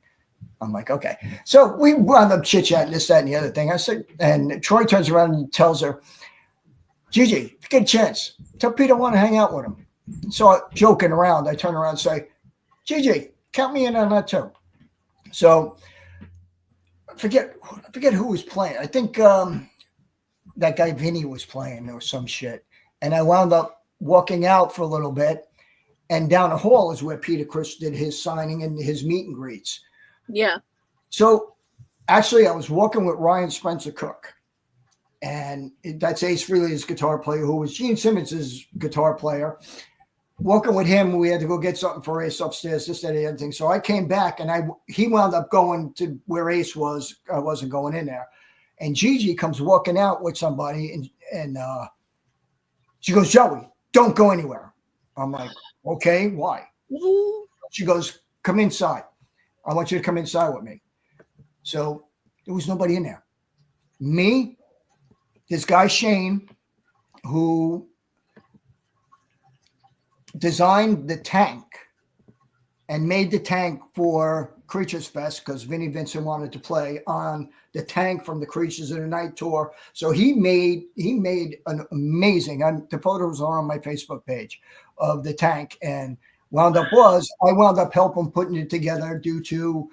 I'm like, okay. So we wound up chit-chatting this, that, and the other thing. I said, and Troy turns around and tells her, Gigi, if you get a chance, tell Peter I want to hang out with him. So joking around, I turn around and say, Gigi, count me in on that too. So I forget who was playing. I think that guy Vinny was playing or some shit. And I wound up walking out for a little bit. And down the hall is where Peter Criss did his signing and his meet and greets. Yeah. So actually, I was walking with Ryan Spencer Cook. And that's Ace Frehley's guitar player, who was Gene Simmons' guitar player. Walking with him, we had to go get something for Ace upstairs, this, that, and the other thing. So I came back, and he wound up going to where Ace was. I wasn't going in there. And Gigi comes walking out with somebody, and she goes, Joey, don't go anywhere. I'm like, okay, why? She goes, come inside. I want you to come inside with me. So there was nobody in there. Me, this guy Shane, who designed the tank and made the tank for Creatures Fest because Vinnie Vincent wanted to play on the tank from the Creatures of the Night tour. So he made an amazing, the photos are on my Facebook page of the tank, and I wound up helping putting it together due to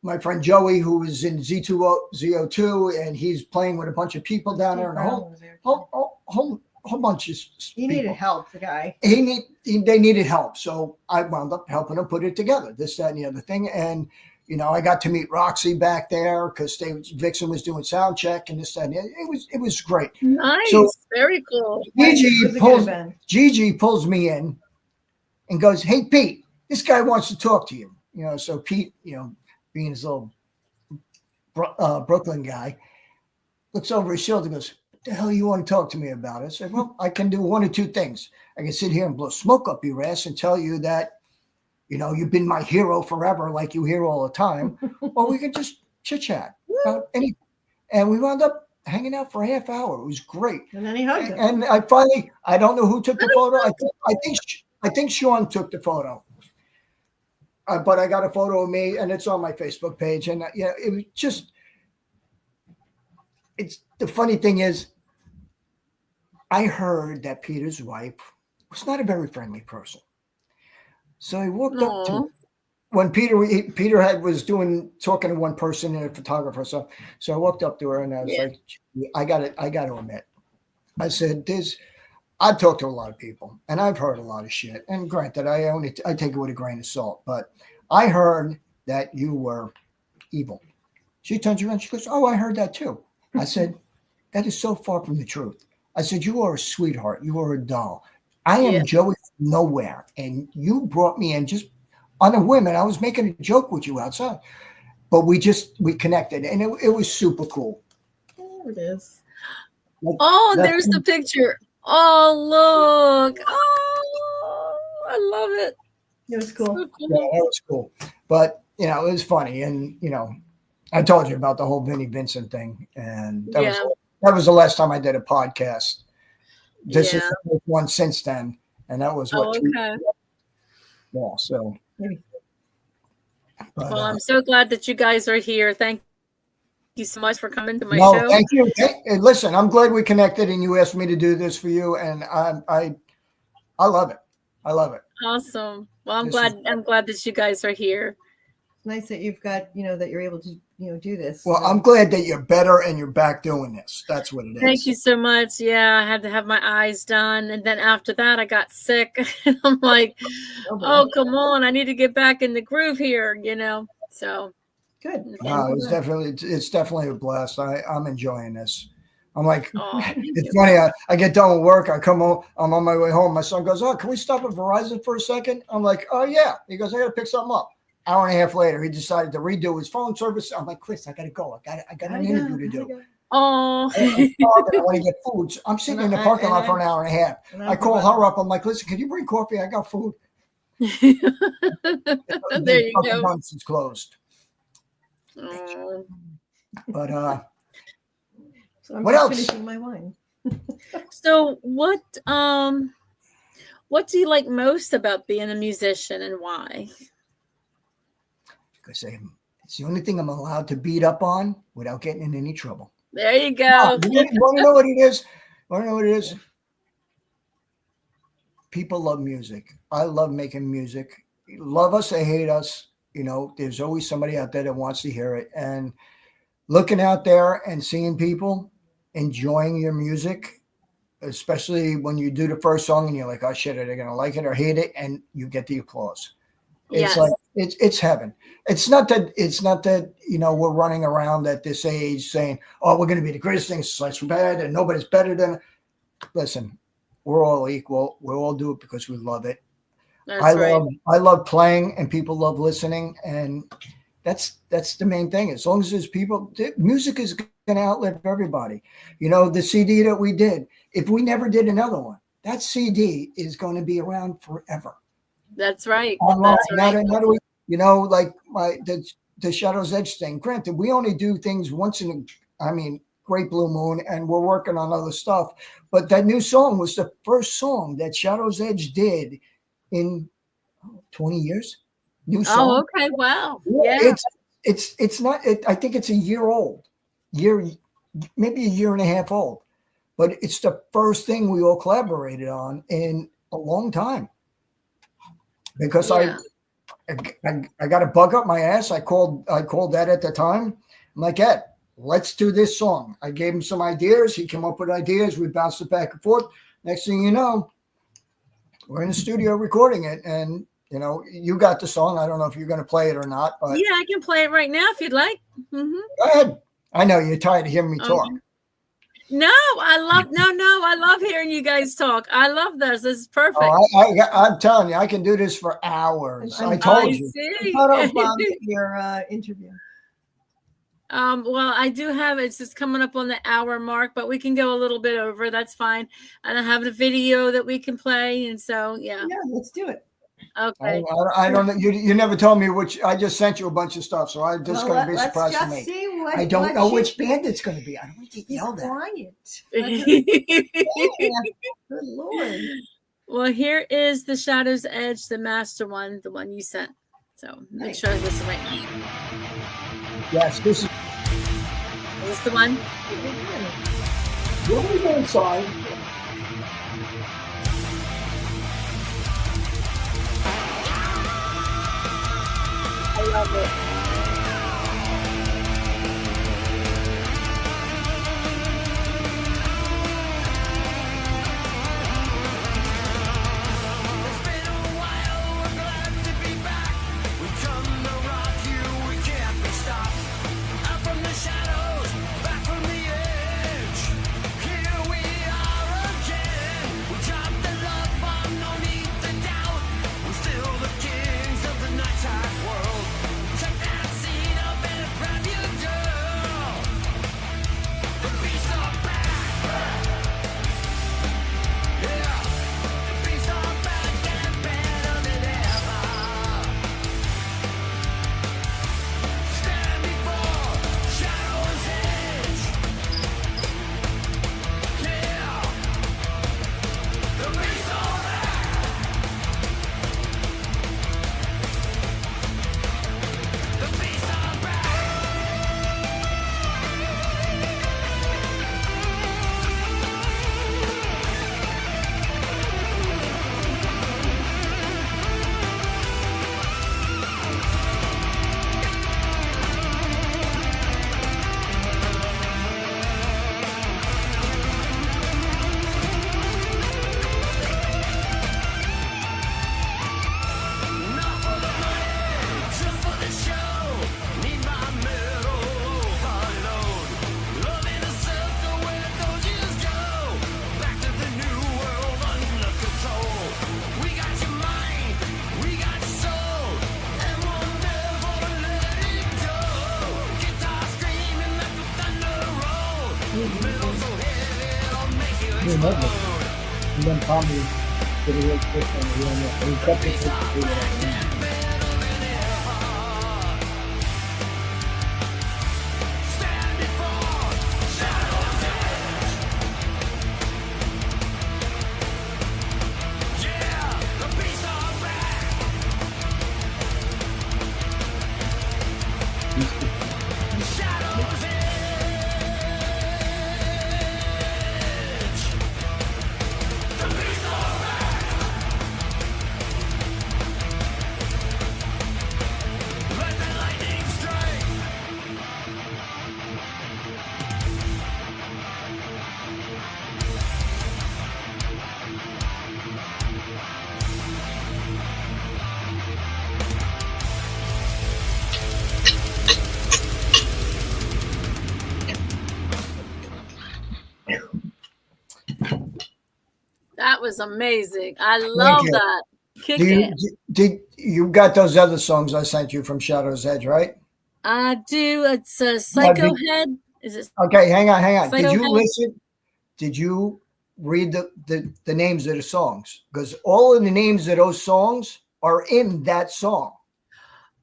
my friend Joey, who was in Z2, and he's playing with a bunch of people down there. And the whole whole bunch of He people. needed help, the guy. They needed help. So I wound up helping them put it together, this, that, and the other thing. And, you know, I got to meet Roxy back there because Vixen was doing sound check and this, that, and the other. It was great. Nice. So very cool. Gigi pulls me in and goes, "Hey, Pete, this guy wants to talk to you." You know, so Pete, you know, being his little Brooklyn guy, looks over his shoulder and goes, "What the hell you want to talk to me about?" I said, "Well, I can do one of two things. I can sit here and blow smoke up your ass and tell you that, you know, you've been my hero forever, like you hear all the time, or we can just chit-chat about anything." And we wound up hanging out for a half hour. It was great. And then he hugged him. And I don't know who took the photo. I think Sean took the photo. But I got a photo of me, and it's on my Facebook page. And yeah, it was just, it's the funny thing is, I heard that Peter's wife was not a very friendly person. So I walked up to when Peter was talking to one person and a photographer. So I walked up to her and I was like, I got to admit, I said, I've talked to a lot of people and I've heard a lot of shit. And granted, I take it with a grain of salt, but I heard that you were evil. She turns around, she goes, "Oh, I heard that too." I said, "That is so far from the truth." I said, "You are a sweetheart. You are a doll. I am Joey from nowhere. And you brought me in just on a whim. And I was making a joke with you outside. But we connected. And it was super cool." There it is. There's the picture. Oh, look. Oh, I love it. It was cool. So cool. Yeah, it was cool. But, you know, it was funny. And, you know, I told you about the whole Vinnie Vincent thing. And that was the last time I did a podcast. This is the first one since then. And that was what? Okay. Yeah, so. But, well, I'm so glad that you guys are here. Thank you so much for coming to my show. Thank you. Listen, I'm glad we connected and you asked me to do this for you. And I love it. I love it. Awesome. Well, I'm glad that you guys are here. It's nice that you've got, you know, that you're able to, you know, do this. Well, I'm glad that you're better and you're back doing this. That's what it is. Thank you so much. Yeah, I had to have my eyes done. And then after that, I got sick. And I'm like, oh, come on. I need to get back in the groove here, you know. So good. No, it's definitely a blast. I'm enjoying this. I'm like, it's funny. I get done with work. I come home. I'm on my way home. My son goes, "Oh, can we stop at Verizon for a second?" I'm like, "Oh, yeah." He goes, "I got to pick something up." Hour and a half later, he decided to redo his phone service. I'm like, "Chris, I got to go. I got an interview to do." Oh, I want to get food. So I'm sitting in the parking lot for an hour and a half. I call her up. I'm like, "Listen, can you bring coffee? I got food." There you go. It's closed. But so I'm what else? Finishing my wine. So what do you like most about being a musician and why? Because it's the only thing I'm allowed to beat up on without getting in any trouble. There you go. You want to know what it is? Want to know what it is? People love music. I love making music. Love us or hate us, you know, there's always somebody out there that wants to hear it. And looking out there and seeing people enjoying your music, especially when you do the first song and you're like, "Oh shit, are they gonna like it or hate it?" And you get the applause. It's like it's heaven. It's not that you know we're running around at this age saying, "Oh, we're gonna be the greatest thing since sliced bread and nobody's better than." Listen, we're all equal. We all do it because we love it. I love playing and people love listening, and that's the main thing. As long as there's people, music is going to outlive everybody. You know, the CD that we did, if we never did another one, that CD is going to be around forever. That's right. You know, like the Shadow's Edge thing. Granted, we only do things once Great Blue Moon, and we're working on other stuff. But that new song was the first song that Shadow's Edge did in 20 years. New song. Oh, okay. Wow. Yeah. It's not. I think it's a year old. Maybe a year and a half old. But it's the first thing we all collaborated on in a long time. Because I got a bug up my ass. I called Ed at the time. I'm like, "Ed, let's do this song." I gave him some ideas. He came up with ideas. We bounced it back and forth. next thing you know, we're in the studio recording it, and you got the song. I don't know if you're going to play it or not, but Yeah, I can play it right now if you'd like. Go ahead. I know you're tired of hearing me talk. No, I love hearing you guys talk. I love this. This is perfect. I'm telling you, I can do this for hours. I told you. See. Photo bomb your interview. Well, I do have it's just coming up on the hour mark, but we can go a little bit over. That's fine. And I have a video that we can play, and so yeah, let's do it. Okay. I don't know. You never told me which. I just sent you a bunch of stuff, so I'm just going to be surprised to me. I don't know which band it's going to be. I don't want to yell that. Quiet. Good Lord. Well, here is the Shadow's Edge, the master one, the one you sent. So make sure this is the right one. Yes, this is. Is this the one? We'll go inside. I love it. It's been a while, we're glad to be back. We come to rock you, we can't be stopped. Out from the shadows, back from the edge. Here we are again. We dropped the love bomb, no need to doubt. We're still the kings of the nighttime world. Take that seat up and grab your girl. The beasts are back. Yeah, the beasts are back and better than ever. Stand before Shadow's Edge. Yeah, the beasts are back. The beasts are back. Not for the money, just for the show. Need my medal overload. Love in a circle where those years go. Back to the new world under control. We got your mind, we got your soul, and we'll never let it go. Guitar screaming, let the thunder roll. Metal so heavy it'll make you explode. And then probably get a real quick on the real net. And he kept it to do what I mean. Stand before Shadow's Edge. Yeah, the beasts are back. Shadow's Edge. The beasts are back. Let the lightning strike. That was amazing. I love you. that. Kick Do you, ass. did you got those other songs I sent you from Shadow's Edge, right? I do. It's a Psycho did- Head. Is it? Okay, hang on. Did Psycho you Head? listen? Did you read the names of the songs? Because all of the names of those songs are in that song.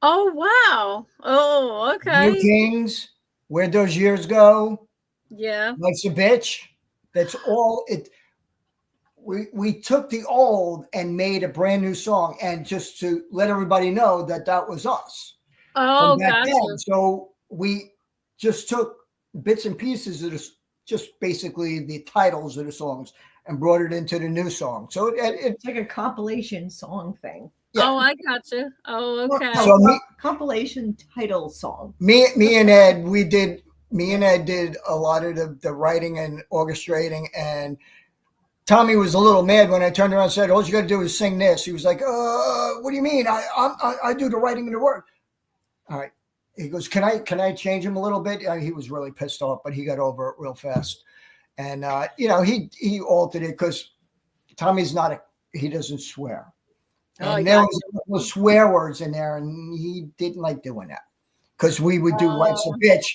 Oh wow. Oh New okay. Kings, Where'd Those Years Go? Yeah. Life's a Bitch. That's all it. We took the old and made a brand new song, and just to let everybody know that was us. Oh, from back gotcha. then. So we just took bits and pieces of this, just basically the titles of the songs, and brought it into the new song. So It's like a compilation song thing. Yeah. Oh, I gotcha. Oh, okay. So Compilation title song. me and Ed did a lot of the writing and orchestrating, and Tommy was a little mad when I turned around and said, all you got to do is sing this. He was like, what do you mean? I do the writing and the work. All right. He goes, can I change him a little bit? He was really pissed off, but he got over it real fast. And, he altered it because Tommy's he doesn't swear. And there was swear words in there, and he didn't like doing that because we would do Life's a Bitch,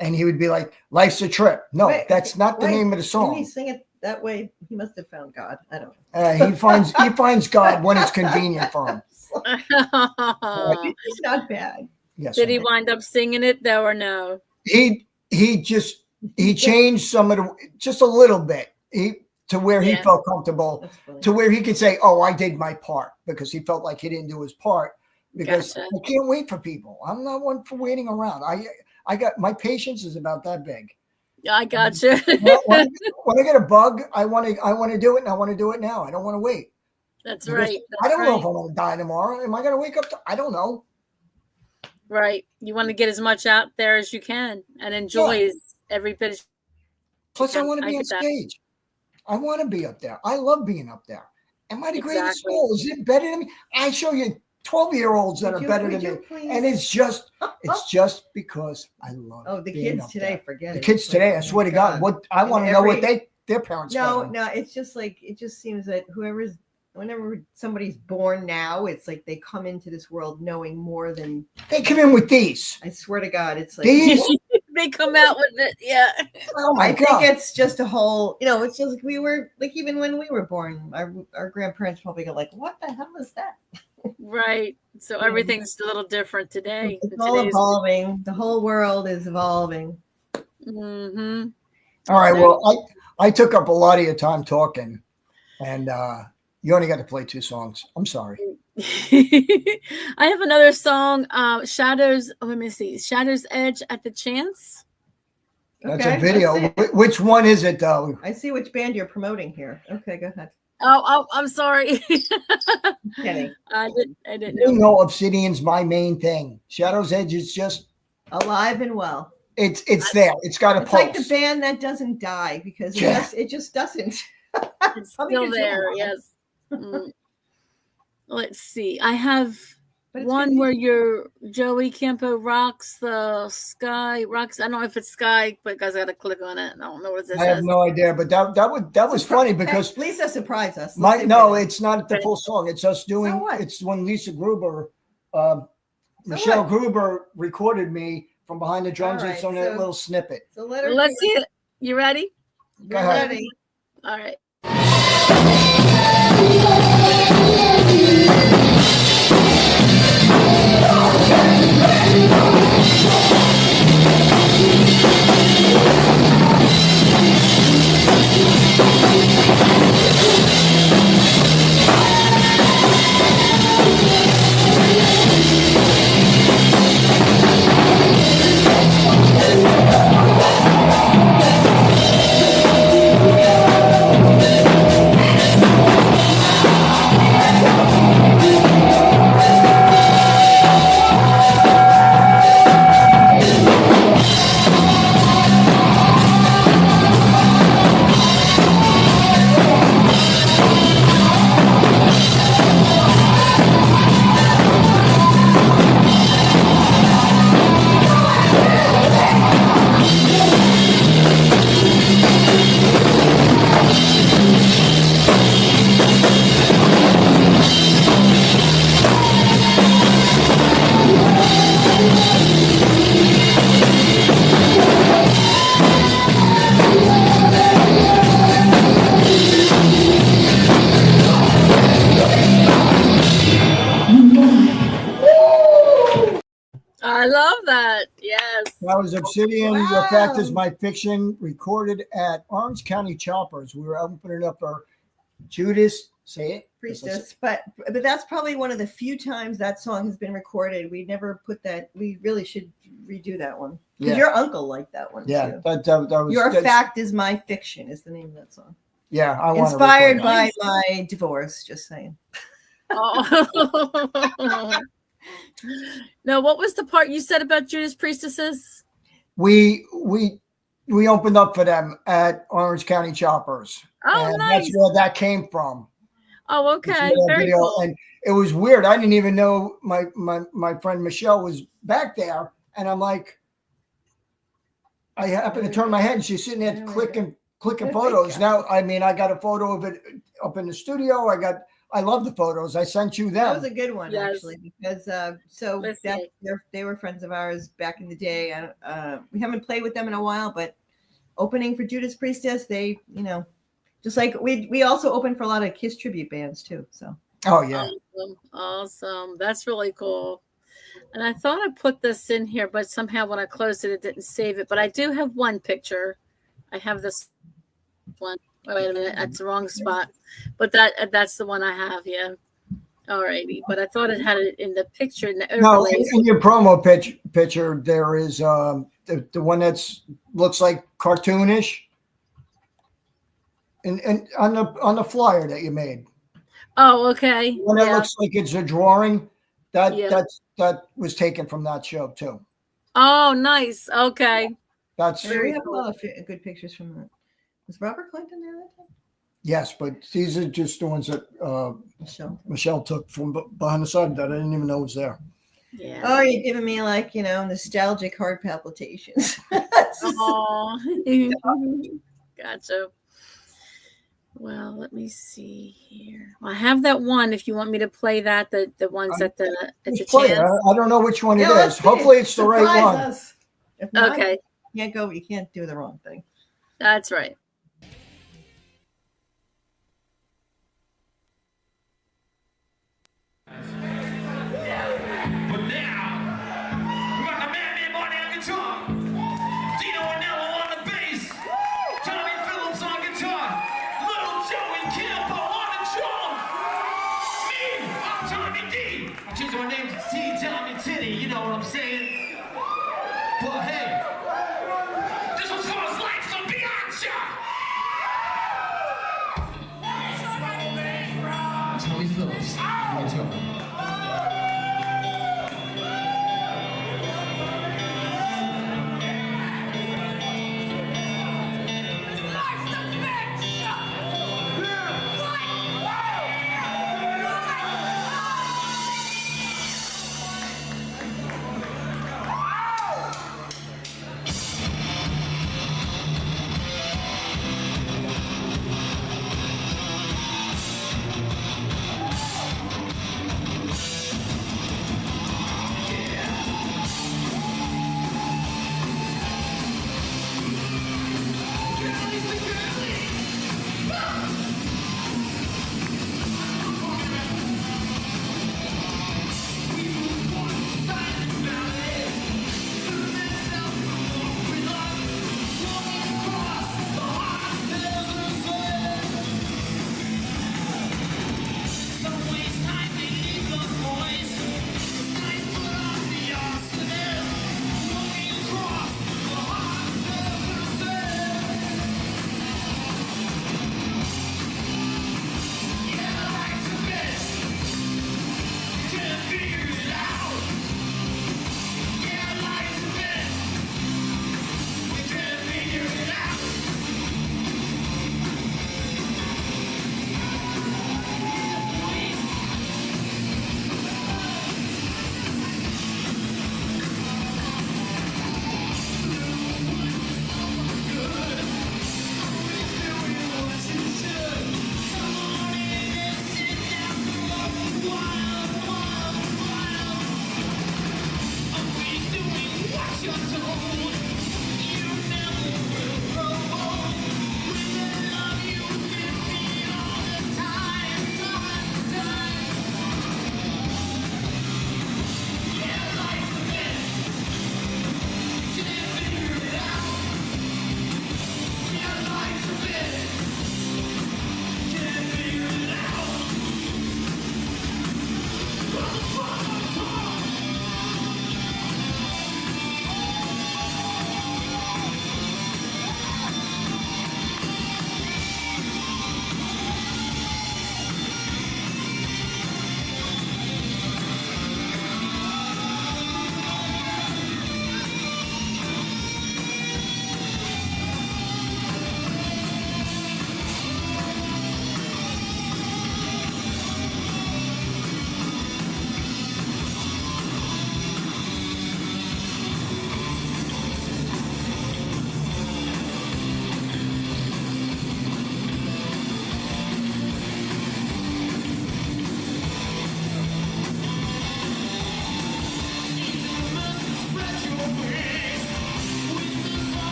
and he would be like, Life's a Trip. No, that's not the name of the song. Did he sing it that way? He must have found God. I don't know. He finds God when it's convenient for him. It's not bad. Yes. Did he wind up singing it though, or no? He changed some of just a little bit. To where he felt comfortable, to where he could say, "Oh, I did my part," because he felt like he didn't do his part. Because I can't wait for people. I'm not one for waiting around. I got my patience is about that big. I got you. when I get a bug, I want to do it, and I want to do it now. I don't want to wait. That's right. I don't know if I'm going to die tomorrow. Am I going to wake up? I don't know. Right. You want to get as much out there as you can and enjoy every bit. Plus, I want to be on stage. I want to be up there. I love being up there. Am I the greatest soul? Is it better than me? I show you 12-year-olds that are better than me. Please? And it's just because I love it. Oh, the kids today, forget it. The kids today, I swear to God, what I want to know what their parents No, it's just like, it just seems that whenever somebody's born now, it's like they come into this world knowing more than they come in with these. I swear to God, it's like these. They come out with it, yeah. Oh my God! I think it's just a whole, it's just like we were like even when we were born, our grandparents probably go like, "What the hell is that?" Right. So everything's a little different today. It's all evolving. The whole world is evolving. Mm-hmm. All right. Well, I took up a lot of your time talking, and you only got to play 2 songs. I'm sorry. I have another song, Shadows. Oh, let me see. Shadows Edge at the Chance. That's a video. Which one is it, though? I see which band you're promoting here. Okay, go ahead. Oh, I'm sorry. Kidding. I didn't know. You know, Obsidian's my main thing. Shadows Edge is just alive and well. It's there. It's got a pulse. It's like the band that doesn't die because it just doesn't. It's still there. Yes. Let's see. I have one where Joey Campo rocks the sky. Rocks. I don't know if it's sky, but guys, I got to click on it. I don't know what this is. I have no idea, but that was funny because Lisa surprised us. It's not the full song. It's us doing. So it's when Lisa Gruber, Michelle Gruber recorded me from behind the drums. Right, it's on that little snippet. So let's see it. You ready? Go ahead. Ready. All right. I love that. Yes. That was Obsidian. Wow. Your Fact Is My Fiction, recorded at Orange County Choppers. We were opening up our Judas, say it. Priestess. But that's probably one of the few times that song has been recorded. We never put that. We really should redo that one. Because your uncle liked that one. Yeah. Too. That was, Your Fact Is My Fiction is the name of that song. Yeah. I Inspired by my divorce, just saying. Oh. Now, what was the part you said about Judas Priestesses? We we opened up for them at Orange County Choppers. Oh, and nice. That's where that came from. Oh, okay. Very cool. And it was weird. I didn't even know my friend Michelle was back there. And I'm like, I happened to turn my head and she's sitting there clicking photos. Now, I mean, I got a photo of it up in the studio. I love the photos. I sent you them. That was a good one, Yes. actually, because they were friends of ours back in the day. We haven't played with them in a while, but opening for Judas Priestess, they, just like we also opened for a lot of Kiss tribute bands too. So. Oh yeah. Awesome. That's really cool. And I thought I put this in here, but somehow when I closed it, it didn't save it. But I do have one picture. I have this one. Oh, wait a minute, that's the wrong spot. But that's the one I have. Yeah. Alrighty. But I thought it had it in the picture in the overlays. No, in your promo picture, there is the one that's looks like cartoonish, and on the flyer that you made. Oh, okay. One that looks like it's a drawing. That was taken from that show too. Oh, nice. Okay. That's we have a lot of good pictures from that. Was Robert Clinton there that time? Yes, but these are just the ones that Michelle took from behind the side that I didn't even know was there. Yeah. Oh, you're giving me like, nostalgic heart palpitations. Oh, gotcha. Well, let me see here. I have that one. If you want me to play that, the ones at the play chance. I don't know which one it is. Hopefully, it's the right one. Us. If not, Okay. You can't do the wrong thing. That's right. But now, we got the man Barney on guitar, Dino Ornello on the bass, Tommy Phillips on guitar, little Joey Campo on the drum. Me, I'm Tommy D. I'm changing my name to T. Tommy Titty, you know what I'm saying? But hey, this one's called Lights on Bianca. Tommy Phillips on guitar.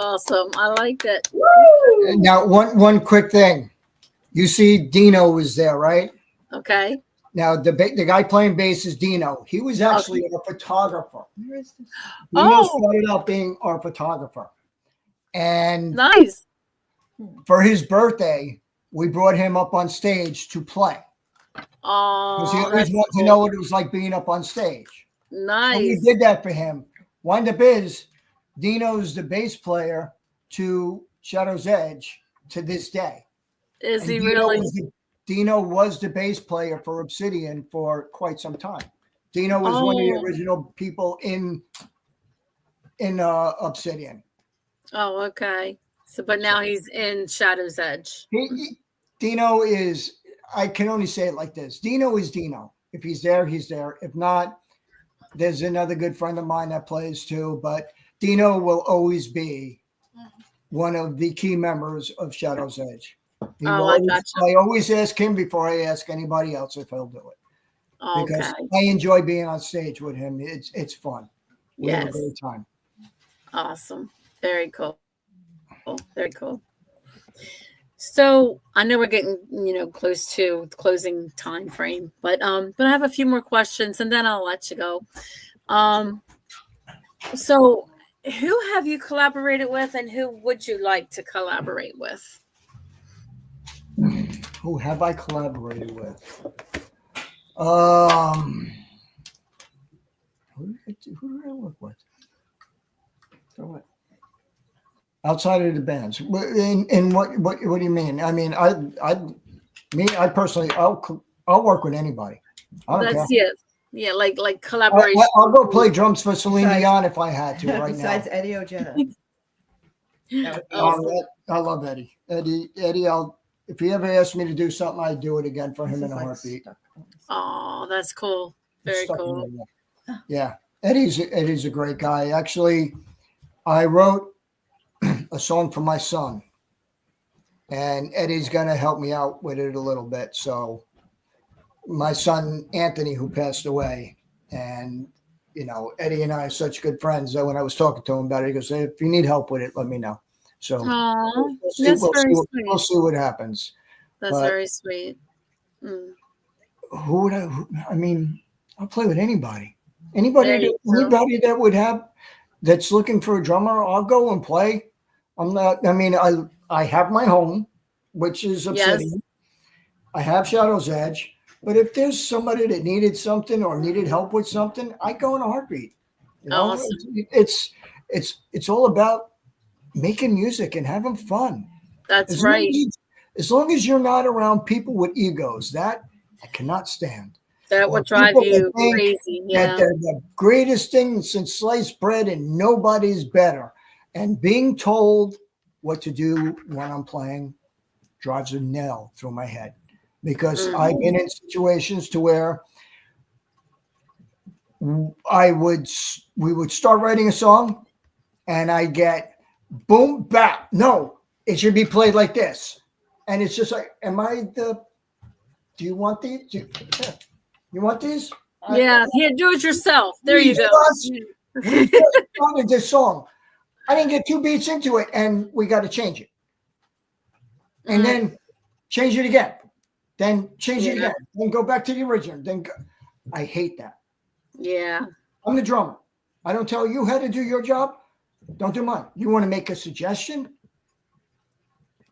awesome. I like that. Now, one quick thing. You see Dino was there, right? Okay. Now, the guy playing bass is Dino. He was actually a photographer. Where is this? Dino started out being our photographer. And Nice. for his birthday, we brought him up on stage to play. Because he Oh, always wanted to know what it was like being up on stage. nice. And we did that for him. Wind up is Dino's the bass player to Shadow's Edge to this day. Is And he really? Dino was the bass player for Obsidian for quite some time. Dino was one of the original people in Obsidian. Oh, okay. So, but now he's in Shadow's Edge. Dino is, I can only say it like this. Dino is Dino. If he's there, he's there. If not, there's another good friend of mine that plays too. But Dino will always be one of the key members of Shadow's Edge. I always ask him before I ask anybody else if he'll do it. Because I enjoy being on stage with him. It's fun. We have a great time. Awesome. Very cool. Very cool. So I know we're getting, close to the closing time frame, but I have a few more questions and then I'll let you go. So who have you collaborated with and who would you like to collaborate with? Who have I collaborated with? Who did I work with? Outside of the bands, and what do you mean? I mean, I personally, I'll work with anybody. That's it. Yeah, like collaboration. I'll go play drums for Celine Dion if I had to right Besides now. Eddie Ojeda. I love Eddie. Eddie, if he ever asked me to do something, I'd do it again for him in a heartbeat. Oh, that's cool. Very cool. Yeah, Eddie's a great guy. Actually, I wrote a song for my son, and Eddie's gonna help me out with it a little bit. So my son Anthony, who passed away, and Eddie and I are such good friends that when I was talking to him about it, he goes, "Hey, if you need help with it, let me know." So we'll see what happens. That's very sweet. Mm. Who would I mean, I'll play with anybody. Anybody that would have that's looking for a drummer, I'll go and play. I'm not. I mean, I have my home, which is Obsidian. Yes. I have Shadow's Edge, but if there's somebody that needed something or needed help with something, I go in a heartbeat. Awesome. It's all about making music and having fun. That's right. As long as you're not around people with egos, that I cannot stand. That would drive you crazy. Yeah. That they're the greatest thing since sliced bread and nobody's better. And being told what to do when I'm playing drives a nail through my head. Because I've been in situations to where we would start writing a song and I get boom, bap. No, it should be played like this. And it's just like, do you want these? You want these? Yeah, do it yourself. There you go. Started this song. I didn't get 2 beats into it, and we got to change it. And then change it again. Then change it again. Then go back to the original. I hate that. Yeah. I'm the drummer. I don't tell you how to do your job. Don't do mine. You want to make a suggestion?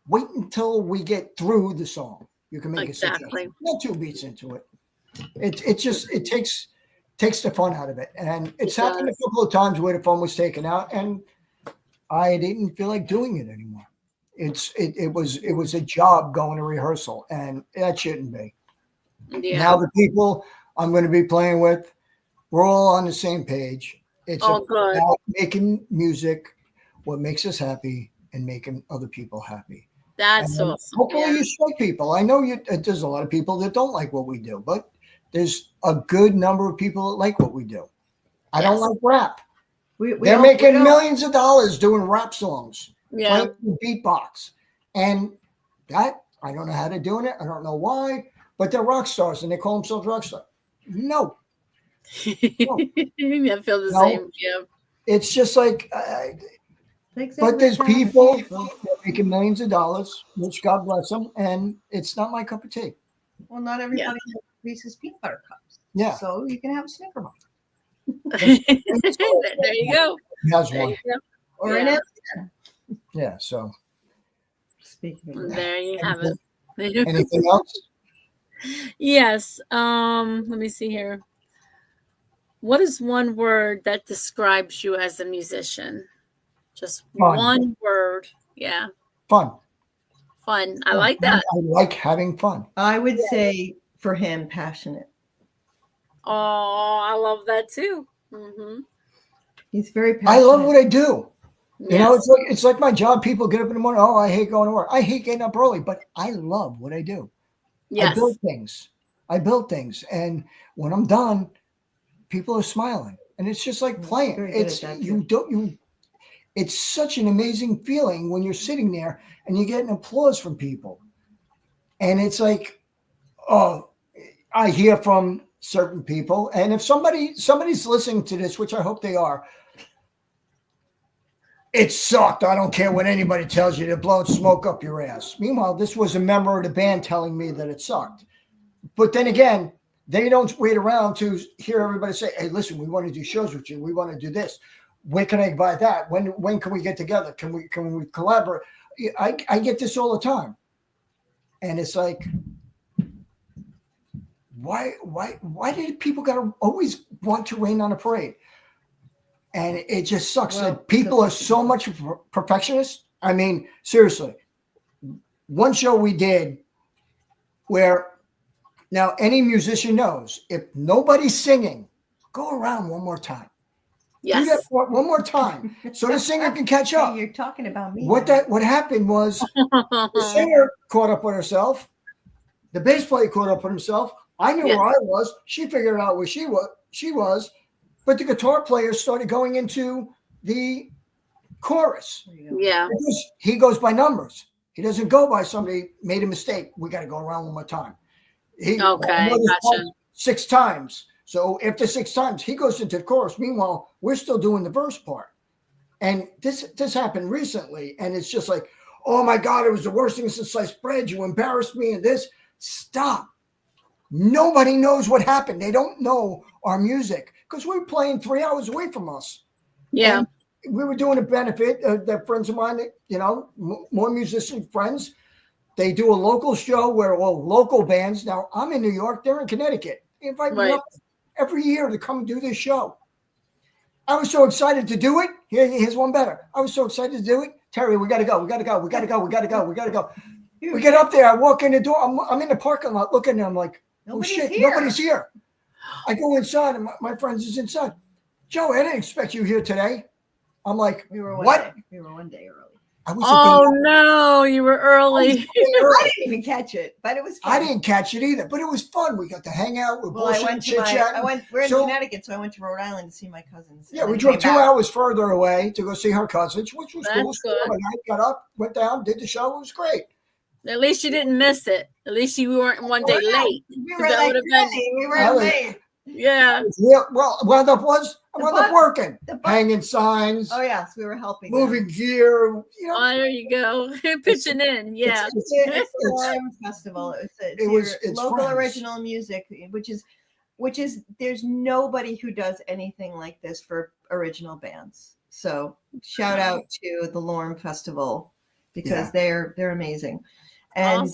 Wait until we get through the song. You can make a suggestion. Not 2 beats into it. It takes the fun out of it. And it's happened a couple of times where the fun was taken out and I didn't feel like doing it anymore. It was a job going to rehearsal and that shouldn't be. Yeah. Now the people I'm going to be playing with, we're all on the same page. It's about making music, what makes us happy and making other people happy. That's awesome. Hopefully you strike people. I know there's a lot of people that don't like what we do, but there's a good number of people that like what we do. I don't like rap. They're making millions of dollars doing rap songs, playing beatbox. And that, I don't know how they're doing it. I don't know why, but they're rock stars and they call themselves rock stars. No. I feel the same. Yeah. It's just like, But there's people that are making millions of dollars, which God bless them, and it's not my cup of tea. Well, not everybody has Reese's peanut butter cups. Yeah. So you can have a Snicker bar. There you go. He has There one. you go. Or Yeah. an Yeah. So Speaking of that. There you have it. anything else? Yes. Let me see here. What is one word that describes you as a musician? Just Fun. one word. Yeah. Fun. Fun. I like that. I like having fun. I would say for him, passionate. Oh, I love that too. Mm-hmm. He's very passionate. I love what I do. You know, Yes. it's like my job. People get up in the morning. Oh, I hate going to work. I hate getting up early, but I love what I do. Yes. I build things. And when I'm done, people are smiling. And it's just like playing. Very good It's at that, too. it's such an amazing feeling when you're sitting there and you get an applause from people. And it's like, oh, I hear from certain people. And if somebody's listening to this, which I hope they are, it sucked. I don't care what anybody tells you. They're blowing smoke up your ass. Meanwhile, this was a member of the band telling me that it sucked. But then again, they don't wait around to hear everybody say, hey, listen, we want to do shows with you. We want to do this. When can I buy that? When can we get together? Can we collaborate? I get this all the time. And it's like, why did people gotta always want to rain on a parade? And it just sucks that people are so much perfectionists. I mean, seriously, one show we did where now any musician knows if nobody's singing, go around one more time. Yes. Do that one more time so the singer can catch up. Hey, you're talking about me. What happened was the singer caught up with herself. The bass player caught up with himself. I knew where I was. She figured out where she was. But the guitar player started going into the chorus. Yeah. Because he goes by numbers. He doesn't go by somebody made a mistake. We got to go around one more time. Okay, gotcha. 6 times. So after 6 times, he goes into the chorus. Meanwhile, we're still doing the verse part. And this happened recently. And it's just like, oh my God, it was the worst thing since sliced bread. You embarrassed me and this. Stop. Nobody knows what happened. They don't know our music because we're playing 3 hours away from us. Yeah. And we were doing a benefit. They're friends of mine, more musician friends. They do a local show where all local bands. Now, I'm in New York. They're in Connecticut. They invite me up every year to come do this show. I was so excited to do it. Here's one better. I was so excited to do it. Terry, we got to go. We get up there. I walk in the door. I'm in the parking lot looking and I'm like, nobody's here. I go inside and my friends is inside. Joe, I didn't expect you here today. I'm like, we were one day early. No, you were early. I didn't even catch it, but it was fun. I didn't catch it either, but it was fun. We got to hang out. We're in Connecticut, so I went to Rhode Island to see my cousins. Yeah, we drove 2 hours further away to go see her cousins, which was cool. Good. I got up, went down, did the show. It was great. At least you didn't miss it. At least you weren't one day late. We were late. Yeah. Well, wound up working, hanging signs. Oh yes, we were helping. Moving gear. Oh, there you go. Pitching in. Yeah. It's the Lime Festival. It's local friends. Original music, which is there's nobody who does anything like this for original bands. So shout out to the Lorm Festival because they're amazing. And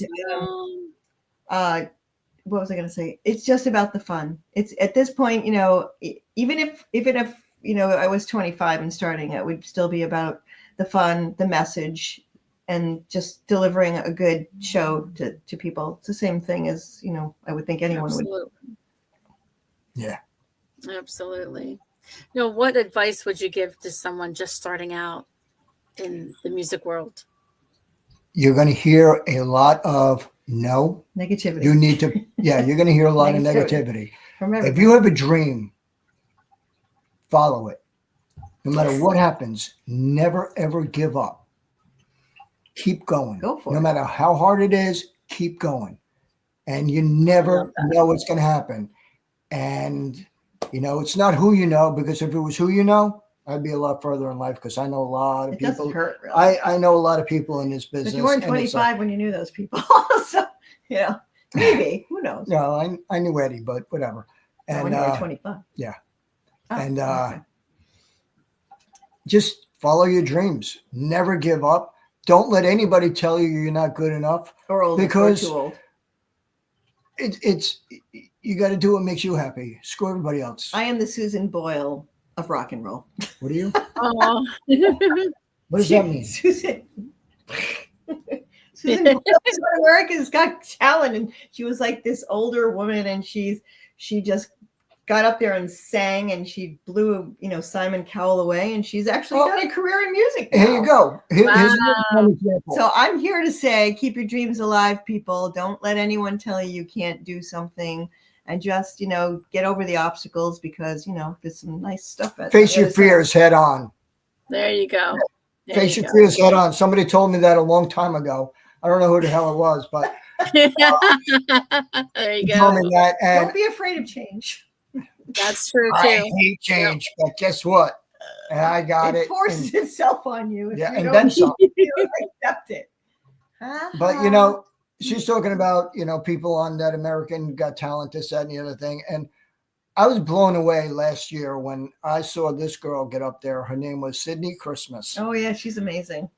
awesome. What was I going to say? It's just about the fun. It's at this point, even if I was 25 and starting, it would still be about the fun, the message, and just delivering a good show to people. It's the same thing as, I would think anyone would. Yeah. Absolutely. What advice would you give to someone just starting out in the music world? You're going to hear a lot of negativity. You need to, you're going to hear a lot of negativity. If you have a dream, follow it. No matter what happens, never, ever give up. Keep going. Go for it. No matter how hard it is, keep going. And you never know what's going to happen. And, it's not who you know, because if it was who you know, I'd be a lot further in life because I know a lot of It people. doesn't hurt, really. I know a lot of people in this business. But you weren't and it's 25 when you knew those people. So, maybe. Who knows? no, I knew Eddie, but whatever. No, And when you were 25. yeah. Oh, And okay. just follow your dreams. Never give up. Don't let anybody tell you you're not good enough. Or old. because or too old. It's you got to do what makes you happy. Screw everybody else. I am the Susan Boyle of rock and roll. What are you? Oh. What does that mean? Susan Boyle is what America's Got Talent, and she was like this older woman, and she just got up there and sang, and she blew Simon Cowell away, and she's actually got a career in music now. Here you go. Here's Wow. an example. So I'm here to say, keep your dreams alive, people. Don't let anyone tell you can't do something, and just get over the obstacles, because there's some nice stuff at Face the your other side. fears head on. There you go. There Face you your go. fears head on. Somebody told me that a long time ago. I don't know who the hell it was, but There he you told go. me that. And Don't be afraid of change. That's true I too. hate change, but guess what? And I got it. It forces itself on you. If Yeah, you and don't then some. accept it. But she's talking about people on that American Got Talent, this, that, and the other thing. And I was blown away last year when I saw this girl get up there. Her name was Sydney Christmas. Oh yeah, she's amazing.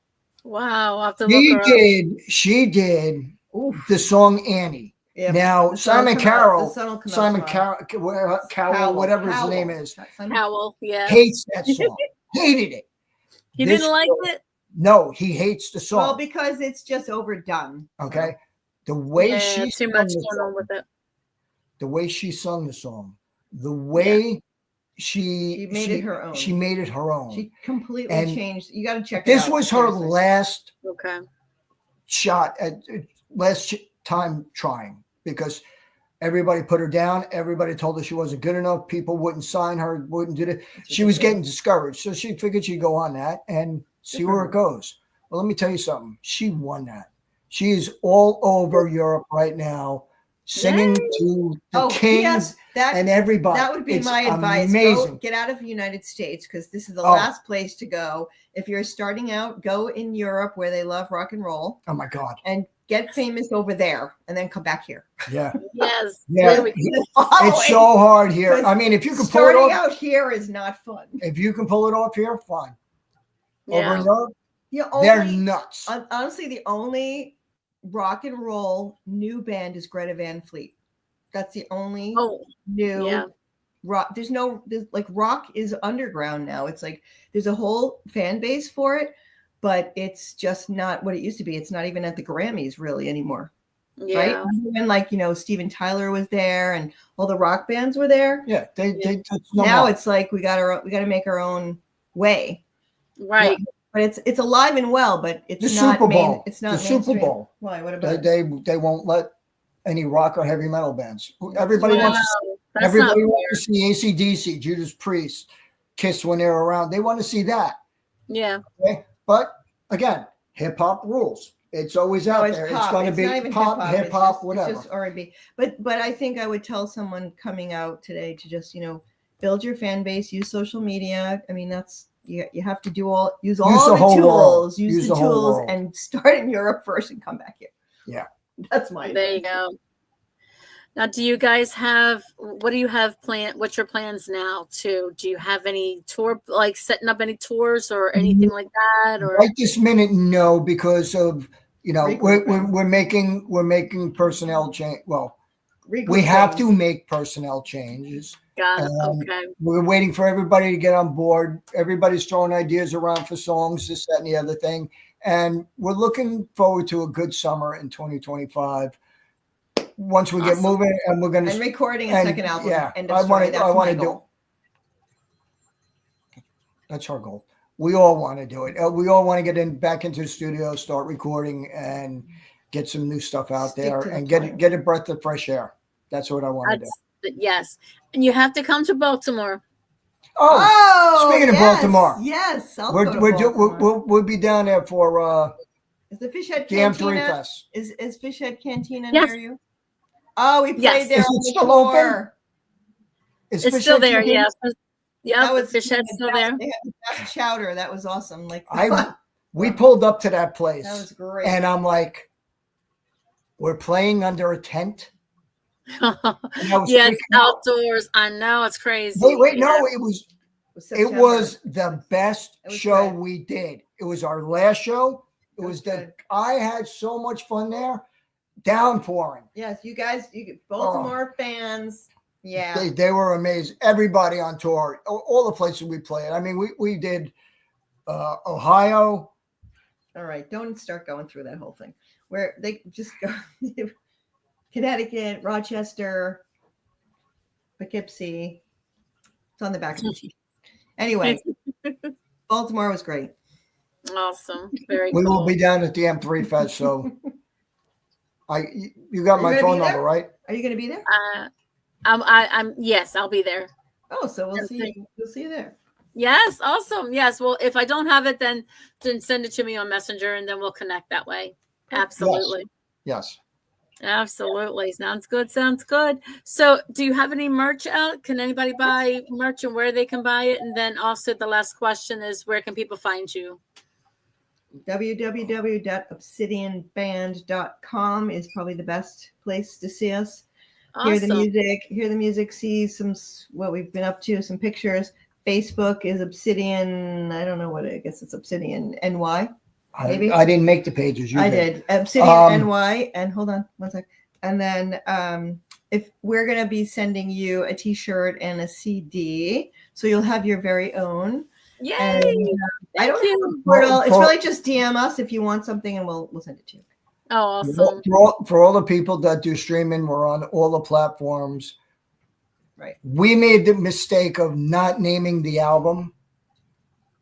Wow, I'll have to look her up. She did Oof. the song Annie. Yeah, Now the sun will Simon come out- Carroll, the sun will come out Simon tomorrow. Cowell, whatever his name is, Howell, yeah. hates that song. Hated it. He This didn't like girl- it? No, he hates the song. Well, because it's just overdone. Okay, the way Yeah, she too sung much the going on song, with it. the way she sung the song, the way She made it her own. She made it her own. She completely And changed. You got to check it This out. was her seriously. last Okay. shot at time trying, because everybody put her down. Everybody told her she wasn't good enough. People wouldn't sign her, wouldn't do it. She was getting discouraged. So she figured she'd go on that and see where it goes. Well, let me tell you something. She won that. She is all over Europe right now, singing to the king yes, and everybody. That would be It's my advice. amazing. Get out of the United States, because this is the last place to go. If you're starting out, go in Europe where they love rock and roll. Oh my God. And get famous over there, and then come back here. Yeah. Yes. Yeah. There we go. It's so hard here. I mean, if you can pull it Starting off, out here is not fun. if you can pull it off here, fine. Over Yeah. in Europe, they're nuts. Honestly, the only rock and roll new band is Greta Van Fleet. That's the only new yeah. rock. There's like rock is underground now. It's like there's a whole fan base for it, but it's just not what it used to be. It's not even at the Grammys really anymore. Yeah. Right? And like, Steven Tyler was there and all the rock bands were there. Yeah, they now it's like we got to make our own way. Right. Yeah. But it's alive and well, but it's the not Super Bowl. It's not the Super mainstream. Bowl. Why? What about They won't let any rock or heavy metal bands. Everybody Wow. wants to see AC/DC, Judas Priest, Kiss when they're around. They want to see that. Yeah. Okay? But again, hip hop rules. It's always out there. Pop. It's going to It's not be even pop, hip hop, it's whatever. just R&B. But I think I would tell someone coming out today to just build your fan base, use social media. I mean, that's you have to use all the the whole tools, world. use the whole tools, world. and start in Europe first and come back here. Yeah, that's my. There you go. Now, do you guys what do you have planned? What's your plans now too? Do you have any tour, like setting up any tours or anything like that? Or right this minute, no, because of we're making personnel change. Well, we have to make personnel changes. Got it. Okay. We're waiting for everybody to get on board. Everybody's throwing ideas around for songs, this, that, and the other thing. And we're looking forward to a good summer in 2025. Once we get moving, and we're going to recording a second album. Yeah, I want to do. That's our goal. We all want to do it. We all want to get back into the studio, start recording, and get some new stuff out there, and get a breath of fresh air. That's what I want to do. Yes, and you have to come to Baltimore. Oh, speaking of Baltimore, yes, we'll be down there for is the Fishhead Jam Cantina? 3 Fest. Is Fishhead Cantina Yes. near you? Oh, we played there. Is it still open? It's still there. Yes. Yeah, the fish head's still there. They had the best chowder. That was awesome. Like we pulled up to that place. that was great. And I'm like, we're playing under a tent. And I was Yes, freaking out. outdoors. I know it's crazy. Wait, Yeah. no, it was the best It was show good. we did. It was our last show. It It was was good. I had so much fun there. Downpouring. Yes, you guys, Baltimore fans. Yeah. They were amazing. Everybody on tour, all the places we played. I mean, we did Ohio. All right. Don't start going through that whole thing. Where they just go Connecticut, Rochester, Poughkeepsie. It's on the back of the sheet. Anyway, Baltimore was great. Awesome. Very We cool. will be down at the M3 Fest. So you got Are my you gonna phone be there? number, right? Are you going to be there? I'm yes, I'll be there. Oh, so we'll see. We'll see you there. Yes, awesome. Yes. Well, if I don't have it, then send it to me on Messenger and then we'll connect that way. Absolutely. Yes. Absolutely. Sounds good. Sounds good. So do you have any merch out? Can anybody buy merch and where they can buy it? And then also the last question is where can people find you? www.obsidianband.com is probably the best place to see us. Awesome. Hear the music, see what we've been up to, some pictures. Facebook is Obsidian. I don't know what I guess it's Obsidian NY. Maybe I didn't make the pages. You I did. Obsidian NY. And hold on one sec. And then if we're gonna be sending you a T-shirt and a CD, so you'll have your very own. Yay! And, I don't know. It's really just DM us if you want something, and we'll send it to you. Oh, awesome. For all the people that do streaming, we're on all the platforms. Right. We made the mistake of not naming the album.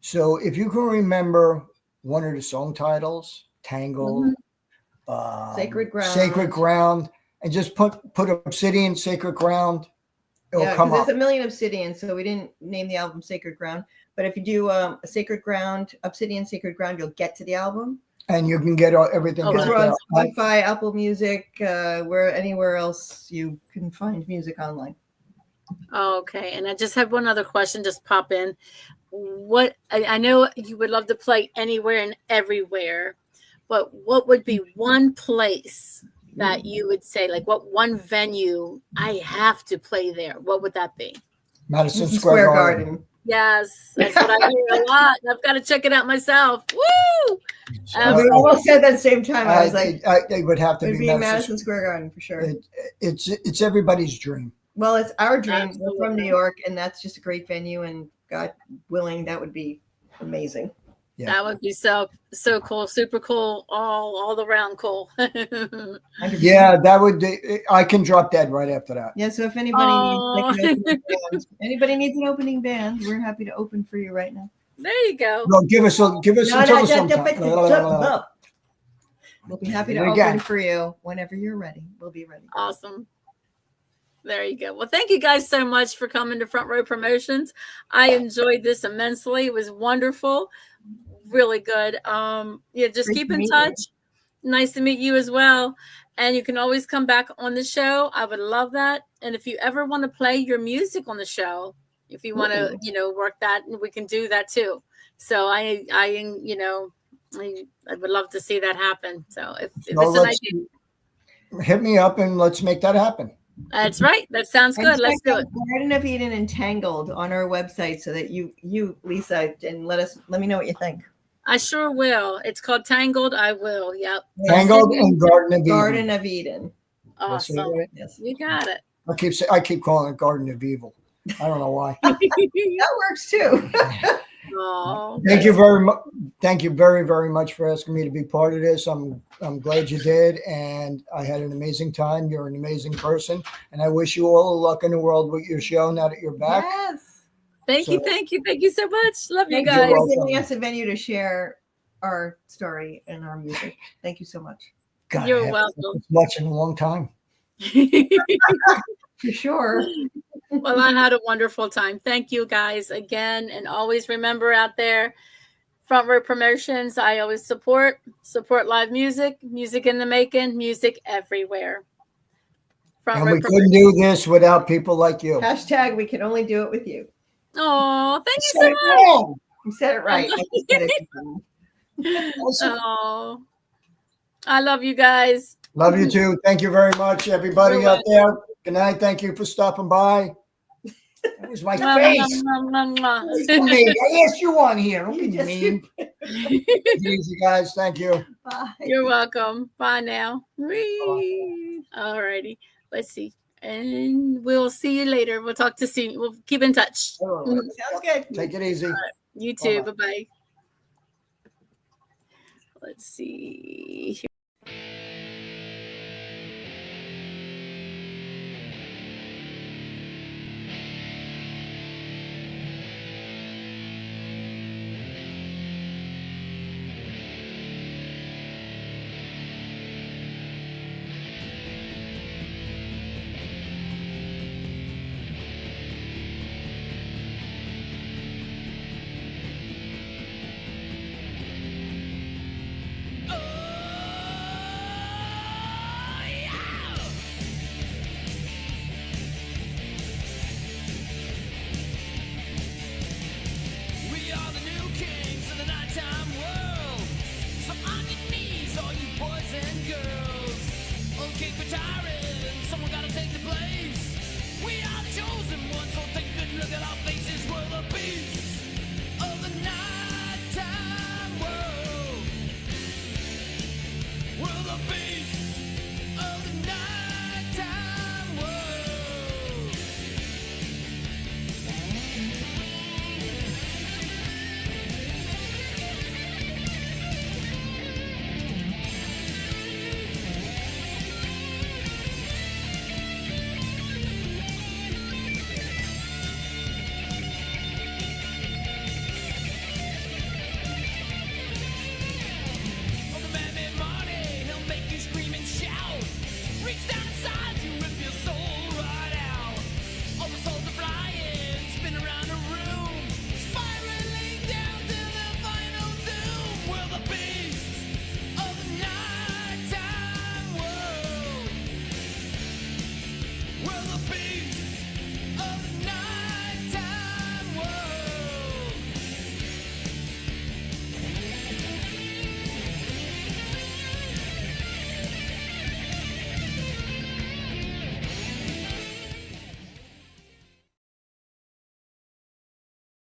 So if you can remember one of the song titles, Tangled, Sacred Ground, and just put Obsidian Sacred Ground, it'll come up. There's a million Obsidians, so we didn't name the album Sacred Ground. But if you do a Sacred Ground, Obsidian Sacred Ground, you'll get to the album. And you can get everything. Because we're on Spotify, Apple Music, anywhere else you can find music online. Okay. And I just have one other question just pop in. What I know you would love to play anywhere and everywhere, but what would be one place that you would say, like what one venue I have to play there? What would that be? Madison Square Garden. Yes, that's what I hear a lot. I've got to check it out myself. Woo! We almost said that at the same time. I was like, it would have to be Madison Square Garden for sure. It's everybody's dream. Well, it's our dream. Absolutely. We're from New York, and that's just a great venue. And God willing, that would be amazing. Yeah. That would be so cool, super cool, all around cool. Yeah, that would. I can drop dead right after that. Yeah. So if anybody needs an opening band, we're happy to open for you right now. There you go. No, give us until sometime. We'll be happy to open for you whenever you're ready. We'll be ready. Awesome. There you go. Well, thank you guys so much for coming to Front Row Promotions. I enjoyed this immensely. It was wonderful. Really good. Just keep in touch. Nice to meet you as well. And you can always come back on the show. I would love that. And if you ever want to play your music on the show, if you want to, work that, we can do that too. So I would love to see that happen. So if it's an idea, hit me up and let's make that happen. That's right. That sounds good. Let's do it. Garden of Eden and Tangled on our website so that you Lisa, and let me know what you think. I sure will. It's called Tangled. I will. Yep. Tangled and Garden of Eden. Garden of Eden. Awesome. Right? Yes. You got it. I keep calling it Garden of Evil. I don't know why. That works too. Oh, Thank you very much. Thank you very, very much for asking me to be part of this. I'm glad you did, and I had an amazing time. You're an amazing person, and I wish you all the luck in the world with your show now that you're back. Yes. Thank you so much. Love you Thank guys. you for giving us a venue to share our story and our music. Thank you so much. God, You're welcome. Much in a long time. For sure. Well, I had a wonderful time. Thank you guys again. And always remember out there, Front Row Promotions, I always support live music in the making, music everywhere. And we couldn't do this without people like you. # we can only do it with you. Oh, thank you Said so it much. wrong. You said it right. I just said it wrong. Oh, I love you guys. Love you too. Thank you very much, everybody You're out there. Good night. Thank you for stopping by. That was my Mwah, face. mwah, mwah, mwah, You made. I asked you on here. Don't be You just- mean. Easy, guys. Thank you. Bye. You're welcome. Bye now. Whee. All righty. Let's see. And we'll see you later. We'll talk to see. We'll keep in touch. All right. Sounds good. Take it easy. You too. Bye-bye. Bye-bye. Let's see. We are the new kings of the nighttime world. So on your knees, all you boys and girls. Okay, for tyrants, someone gotta take the place. We are the chosen ones, so take a good look at our faces. We're the beasts of the nighttime world. We're the beasts of the nighttime world. Oh, the man Marty, he'll make you scream and shout. Reach down inside you, rip your soul right out. All the souls are flying, spin around the room, spiraling down to the final doom. We're the beasts of the nighttime world. We're the beasts